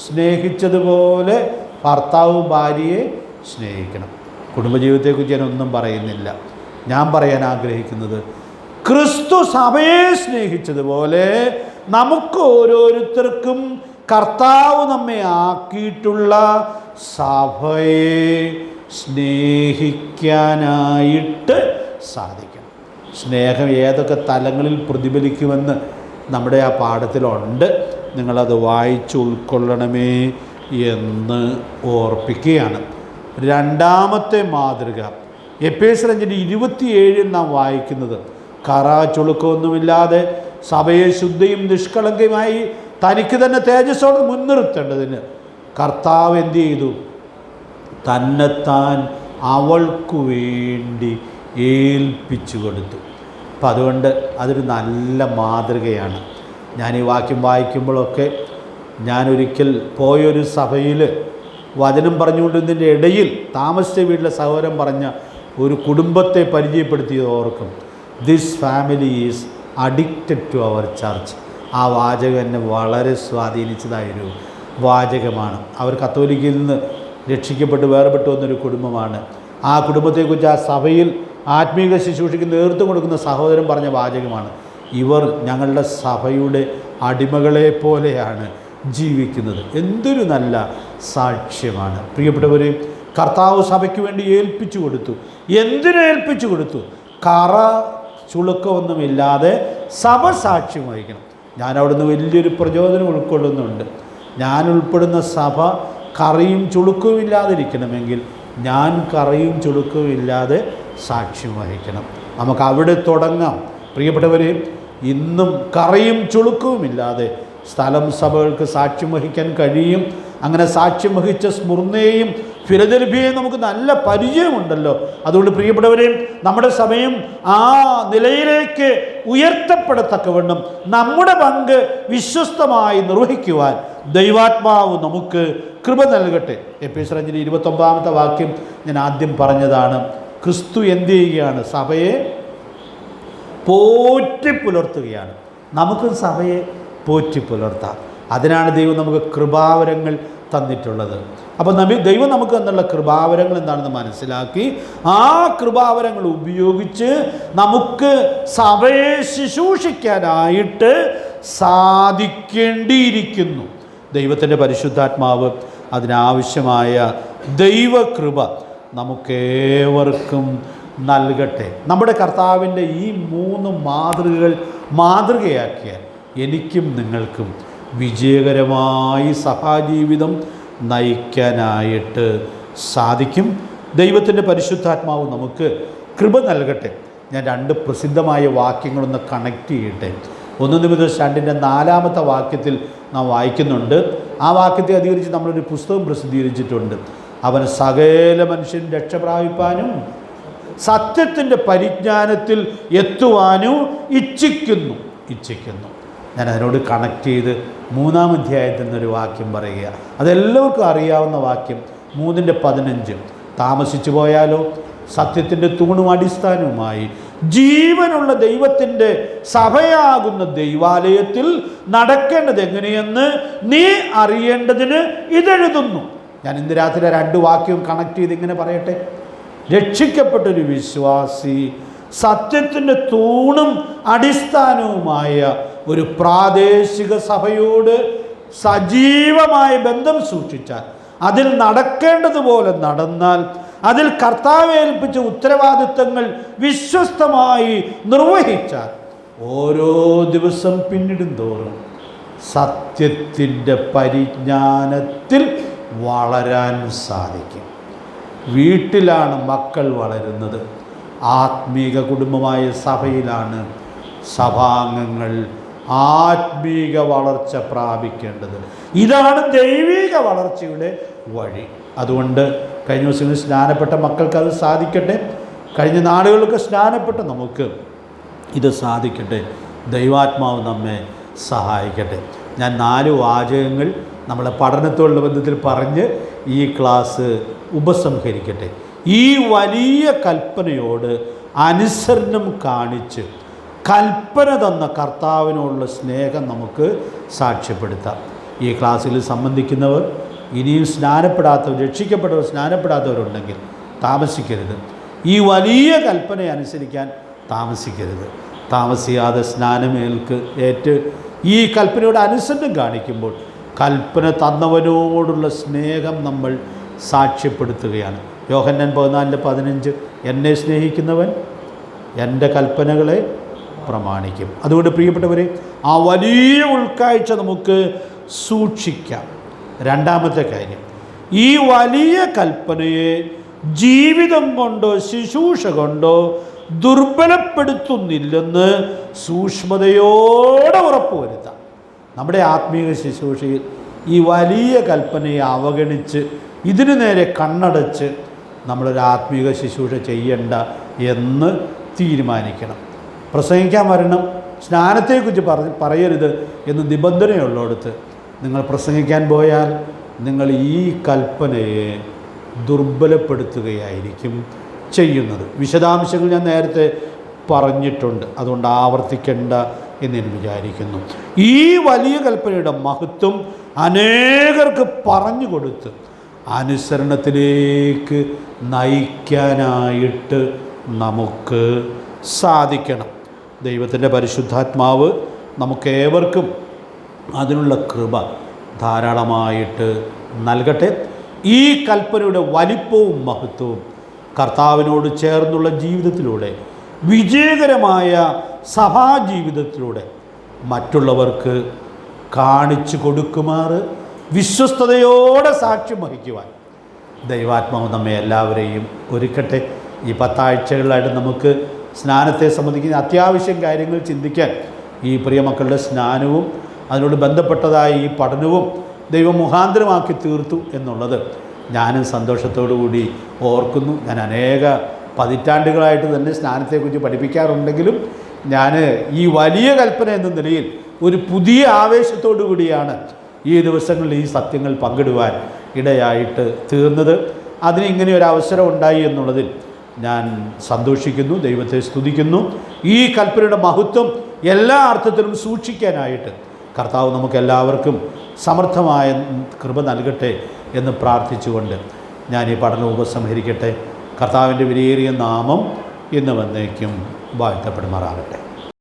സ്നേഹിച്ചതുപോലെ ഭർത്താവ് ഭാര്യയെ സ്നേഹിക്കണം. കുടുംബജീവിതത്തെക്കുറിച്ച് ഞാനൊന്നും പറയുന്നില്ല. ഞാൻ പറയാൻ ആഗ്രഹിക്കുന്നത്, ക്രിസ്തു സഭയെ സ്നേഹിച്ചതുപോലെ നമുക്ക് ഓരോരുത്തർക്കും കർത്താവ് നമ്മെ ആക്കിയിട്ടുള്ള സഭയെ സ്നേഹിക്കാനായിട്ട് സാധിക്കണം. സ്നേഹം ഏതൊക്കെ തലങ്ങളിൽ പ്രതിഫലിക്കുമെന്ന് നമ്മുടെ ആ പാഠത്തിലുണ്ട്. നിങ്ങളത് വായിച്ച് ഉൾക്കൊള്ളണമേ എന്ന് ഓർപ്പിക്കുകയാണ്. 2-ാമത്തെ മാതൃക എഫേസ്യർ 5:27 നാം വായിക്കുന്നത്, കറ ചുളുക്കമൊന്നുമില്ലാതെ സഭയെ ശുദ്ധിയും നിഷ്കളങ്കയുമായി തനിക്ക് തന്നെ തേജസ്സോടെ മുൻനിർത്തേണ്ടതിന് കർത്താവ് എന്ത് ചെയ്തു? തന്നെത്താൻ അവൾക്കു വേണ്ടി ഏൽപ്പിച്ചു കൊടുത്തു. അപ്പം അതുകൊണ്ട് അതൊരു നല്ല മാതൃകയാണ്. ഞാൻ ഈ വാക്യം വായിക്കുമ്പോഴൊക്കെ ഞാനൊരിക്കൽ പോയൊരു സഭയിൽ വചനം പറഞ്ഞുകൊണ്ടിരുന്നതിൻ്റെ ഇടയിൽ താമസിച്ച വീട്ടിലെ സഹോദരൻ പറഞ്ഞ ഒരു കുടുംബത്തെ പരിചയപ്പെടുത്തിയത് ഓർക്കും. This family is addicted to our church. ആ വാചകം എന്നെ വളരെ സ്വാധീനിച്ചതായൊരു വാചകമാണ്. അവർ കത്തോലിക്കയിൽ നിന്ന് രക്ഷിക്കപ്പെട്ട് വേർപെട്ടു വന്നൊരു കുടുംബമാണ്. ആ കുടുംബത്തെക്കുറിച്ച് ആ സഭയിൽ ആത്മീക ശുശ്രൂഷയ്ക്ക് നേതൃത്വം കൊടുക്കുന്ന സഹോദരൻ പറഞ്ഞ വാചകമാണ്, ഇവർ ഞങ്ങളുടെ സഭയുടെ അടിമകളെ പോലെയാണ് ജീവിക്കുന്നത്. എന്തൊരു നല്ല സാക്ഷ്യമാണ്. പ്രിയപ്പെട്ടവരെ, കർത്താവ് സഭയ്ക്ക് വേണ്ടി ഏൽപ്പിച്ചു കൊടുത്തു. എന്തിനു ഏൽപ്പിച്ചു കൊടുത്തു? കറ ചുളുക്കമൊന്നുമില്ലാതെ സഭ സാക്ഷ്യം വഹിക്കണം. ഞാൻ അവിടുന്ന് വലിയൊരു പ്രചോദനം ഉൾക്കൊള്ളുന്നുണ്ട്. ഞാൻ ഉൾപ്പെടുന്ന സഭ കറിയും ചുളുക്കവും ഇല്ലാതിരിക്കണമെങ്കിൽ ഞാൻ കറിയും ചുളുക്കവും ഇല്ലാതെ സാക്ഷ്യം വഹിക്കണം. നമുക്ക് അവിടെ തുടങ്ങാം. പ്രിയപ്പെട്ടവരെ, ഇന്നും കറിയും ചുളുക്കവുമില്ലാതെ സ്ഥലം സഭകൾക്ക് സാക്ഷ്യം വഹിക്കാൻ കഴിയും. അങ്ങനെ സാക്ഷ്യം വഹിച്ച സ്മുർന്നയെയും ഫിലദെൽഫിയയെയും നമുക്ക് നല്ല പരിചയമുണ്ടല്ലോ. അതുകൊണ്ട് പ്രിയപ്പെട്ടവരെ, നമ്മുടെ സമയം ആ നിലയിലേക്ക് ഉയർത്തപ്പെടത്തക്കവണ്ണം നമ്മുടെ പങ്ക് വിശ്വസ്തമായി നിർവഹിക്കുവാൻ ദൈവാത്മാവ് നമുക്ക് കൃപ നൽകട്ടെ. എഫേസ്യർ 5:29 വാക്യം ഞാൻ ആദ്യം പറഞ്ഞതാണ്. ക്രിസ്തു എന്ത് ചെയ്യുകയാണ്? സഭയെ പോറ്റി പുലർത്തുകയാണ്. നമുക്ക് സഭയെ പോറ്റി പുലർത്താം. അതിനാണ് ദൈവം നമുക്ക് കൃപാവരങ്ങൾ തന്നിട്ടുള്ളത്. അപ്പോൾ ദൈവം നമുക്ക് തന്നുള്ള കൃപാവരങ്ങൾ എന്താണെന്ന് മനസ്സിലാക്കി ആ കൃപാവരങ്ങൾ ഉപയോഗിച്ച് നമുക്ക് സഭയെ ശുശ്രൂഷിക്കാനായിട്ട് സാധിക്കേണ്ടിയിരിക്കുന്നു. ദൈവത്തിൻ്റെ പരിശുദ്ധാത്മാവ് അതിനാവശ്യമായ ദൈവകൃപ നമുക്കേവർക്കും നൽകട്ടെ. നമ്മുടെ കർത്താവിൻ്റെ ഈ 3 മാതൃകകൾ മാതൃകയാക്കിയാൽ എനിക്കും നിങ്ങൾക്കും വിജയകരമായി സഭാജീവിതം നയിക്കാനായിട്ട് സാധിക്കും. ദൈവത്തിൻ്റെ പരിശുദ്ധാത്മാവ് നമുക്ക് കൃപ നൽകട്ടെ. ഞാൻ 2 പ്രസിദ്ധമായ വാക്യങ്ങളൊന്ന് കണക്ട് ചെയ്യട്ടെ. 1 തിമോഥെയോസ് 2:4 വാക്യത്തിൽ നാം വായിക്കുന്നുണ്ട്. ആ വാക്യത്തെ അധികരിച്ച് നമ്മളൊരു പുസ്തകം പ്രസിദ്ധീകരിച്ചിട്ടുണ്ട്. അവൻ സകല മനുഷ്യൻ രക്ഷ പ്രാപിപ്പാനും സത്യത്തിൻ്റെ പരിജ്ഞാനത്തിൽ എത്തുവാനും ഇച്ഛിക്കുന്നു. ഞാൻ അതിനോട് കണക്ട് ചെയ്ത് 3-ാം അധ്യായത്തിൽ നിന്നൊരു വാക്യം പറയുക. അതെല്ലാവർക്കും അറിയാവുന്ന വാക്യം 3:15. താമസിച്ചു പോയാലോ സത്യത്തിൻ്റെ തൂണും അടിസ്ഥാനവുമായി ജീവനുള്ള ദൈവത്തിൻ്റെ സഭയാകുന്ന ദൈവാലയത്തിൽ നടക്കേണ്ടത് എങ്ങനെയെന്ന് നീ അറിയേണ്ടതിന് ഇതെഴുതുന്നു. ഞാൻ ഇന്ന് രാത്രി 2 വാക്യവും കണക്ട് ചെയ്ത് ഇങ്ങനെ പറയട്ടെ. രക്ഷിക്കപ്പെട്ടൊരു വിശ്വാസി സത്യത്തിൻ്റെ തൂണും അടിസ്ഥാനവുമായ ഒരു പ്രാദേശിക സഭയോട് സജീവമായ ബന്ധം സൂക്ഷിച്ചാൽ, അതിൽ നടക്കേണ്ടതുപോലെ നടന്നാൽ, അതിൽ കർത്താവ് ഏൽപ്പിച്ച ഉത്തരവാദിത്തങ്ങൾ വിശ്വസ്തമായി നിർവഹിച്ചാൽ ഓരോ ദിവസം പിന്നിടും തോറും സത്യത്തിൻ്റെ പരിജ്ഞാനത്തിൽ വളരാൻ സാധിക്കും. വീട്ടിലാണ് മക്കൾ വളരുന്നത്. ആത്മീക കുടുംബമായ സഭയിലാണ് സഭാംഗങ്ങൾ ആത്മീക വളർച്ച പ്രാപിക്കേണ്ടത്. ഇതാണ് ദൈവിക വളർച്ചയുടെ വഴി. അതുകൊണ്ട് കഴിഞ്ഞ ദിവസങ്ങളിൽ സ്നാനപ്പെട്ട മക്കൾക്ക് അത് സാധിക്കട്ടെ. കഴിഞ്ഞ നാളുകളൊക്കെ സ്നാനപ്പെട്ട നമുക്ക് ഇത് സാധിക്കട്ടെ. ദൈവാത്മാവ് നമ്മെ സഹായിക്കട്ടെ. ഞാൻ 4 വാചകങ്ങൾ നമ്മളെ പഠനത്തോടുള്ള ബന്ധത്തിൽ പറഞ്ഞ് ഈ ക്ലാസ് ഉപസംഹരിക്കട്ടെ. ഈ വലിയ കൽപ്പനയോട് അനുസരണം കാണിച്ച് കൽപ്പന തന്ന കർത്താവിനോടുള്ള സ്നേഹം നമുക്ക് സാക്ഷ്യപ്പെടുത്താം. ഈ ക്ലാസ്സിൽ സംബന്ധിക്കുന്നവർ ഇനിയും സ്നാനപ്പെടാത്തവർ, രക്ഷിക്കപ്പെട്ടവർ സ്നാനപ്പെടാത്തവരുണ്ടെങ്കിൽ താമസിക്കരുത്. ഈ വലിയ കൽപ്പനയെ അനുസരിക്കാൻ താമസിക്കരുത്. താമസിയാതെ ഏറ്റ് ഈ കൽപ്പനയോട് അനുസരണം കാണിക്കുമ്പോൾ കൽപ്പന തന്നവനോടുള്ള സ്നേഹം നമ്മൾ സാക്ഷ്യപ്പെടുത്തുകയാണ്. യോഹന്നാൻ 14:15 എന്നെ സ്നേഹിക്കുന്നവൻ എൻ്റെ കൽപ്പനകളെ പ്രമാണിക്കും. അതുകൊണ്ട് പ്രിയപ്പെട്ടവരെ, ആ വലിയ ഉൾക്കാഴ്ച നമുക്ക് സൂക്ഷിക്കാം. 2-ാമത്തെ കാര്യം, ഈ വലിയ കൽപ്പനയെ ജീവിതം കൊണ്ടോ ശുശ്രൂഷ കൊണ്ടോ ദുർബലപ്പെടുത്തുന്നില്ലെന്ന് സൂക്ഷ്മതയോടെ ഉറപ്പുവരുത്താം. നമ്മുടെ ആത്മീയ ശുശ്രൂഷയിൽ ഈ വലിയ കൽപ്പനയെ അവഗണിച്ച് ഇതിനു നേരെ കണ്ണടച്ച് നമ്മളൊരു ആത്മീക ശുശ്രൂഷ ചെയ്യണ്ട എന്ന് തീരുമാനിക്കണം. പ്രസംഗിക്കാൻ വരണം, സ്നാനത്തെക്കുറിച്ച് പറയരുത് എന്ന് നിബന്ധനയുള്ളിടത്ത് നിങ്ങൾ പ്രസംഗിക്കാൻ പോയാൽ നിങ്ങൾ ഈ കൽപ്പനയെ ദുർബലപ്പെടുത്തുകയായിരിക്കും ചെയ്യുന്നത്. വിശദാംശങ്ങൾ ഞാൻ നേരത്തെ പറഞ്ഞിട്ടുണ്ട്, അതുകൊണ്ട് ആവർത്തിക്കേണ്ട എന്ന് ഞാൻ വിചാരിക്കുന്നു. ഈ വലിയ കൽപ്പനയുടെ മഹത്വം അനേകർക്ക് പറഞ്ഞു കൊടുത്ത് അനുസരണത്തിലേക്ക് നയിക്കാനായിട്ട് നമുക്ക് സാധിക്കണം. ദൈവത്തിൻ്റെ പരിശുദ്ധാത്മാവ് നമുക്കേവർക്കും അതിനുള്ള കൃപ ധാരാളമായിട്ട് നൽകട്ടെ. ഈ കൽപ്പനയുടെ വലിപ്പവും മഹത്വവും കർത്താവിനോട് ചേർന്നുള്ള ജീവിതത്തിലൂടെ, വിജയകരമായ സഭാജീവിതത്തിലൂടെ മറ്റുള്ളവർക്ക് കാണിച്ചു കൊടുക്കുമാറ് വിശ്വസ്തയോടെ സാക്ഷ്യം വഹിക്കുവാൻ ദൈവാത്മാവ് നമ്മെ എല്ലാവരെയും ഒരുക്കട്ടെ. ഈ 10 ആഴ്ചകളിലായിട്ട് നമുക്ക് സ്നാനത്തെ സംബന്ധിക്കുന്ന അത്യാവശ്യം കാര്യങ്ങൾ ചിന്തിക്കാൻ ഈ പ്രിയമക്കളുടെ സ്നാനവും അതിനോട് ബന്ധപ്പെട്ടതായ ഈ പഠനവും ദൈവം മുഖാന്തരമാക്കി തീർത്തു എന്നുള്ളത് ഞാനും സന്തോഷത്തോടു കൂടി ഓർക്കുന്നു. ഞാൻ അനേക പതിറ്റാണ്ടുകളായിട്ട് തന്നെ സ്നാനത്തെക്കുറിച്ച് പഠിപ്പിക്കാറുണ്ടെങ്കിലും ഞാൻ ഈ വലിയ കൽപ്പന എന്ന നിലയിൽ ഒരു പുതിയ ആവേശത്തോടു കൂടിയാണ് ഈ ദിവസങ്ങളിൽ ഈ സത്യങ്ങൾ പങ്കിടുവാൻ ഇടയായിട്ട് തീർന്നത്. അതിന് ഇങ്ങനെ ഒരു അവസരം ഉണ്ടായി എന്നുള്ളതിൽ ഞാൻ സന്തോഷിക്കുന്നു, ദൈവത്തെ സ്തുതിക്കുന്നു. ഈ കൽപ്പനയുടെ മഹത്വം എല്ലാ അർത്ഥത്തിലും സൂക്ഷിക്കാനായിട്ട് കർത്താവ് നമുക്കെല്ലാവർക്കും സമർത്ഥമായ കൃപ നൽകട്ടെ എന്ന് പ്രാർത്ഥിച്ചുകൊണ്ട് ഞാൻ ഈ പഠനം ഉപസംഹരിക്കട്ടെ. കർത്താവിൻ്റെ വിലയേറിയ നാമം ഇന്ന് വന്നേക്കും വാഴ്ത്തപ്പെടുമാറാകട്ടെ.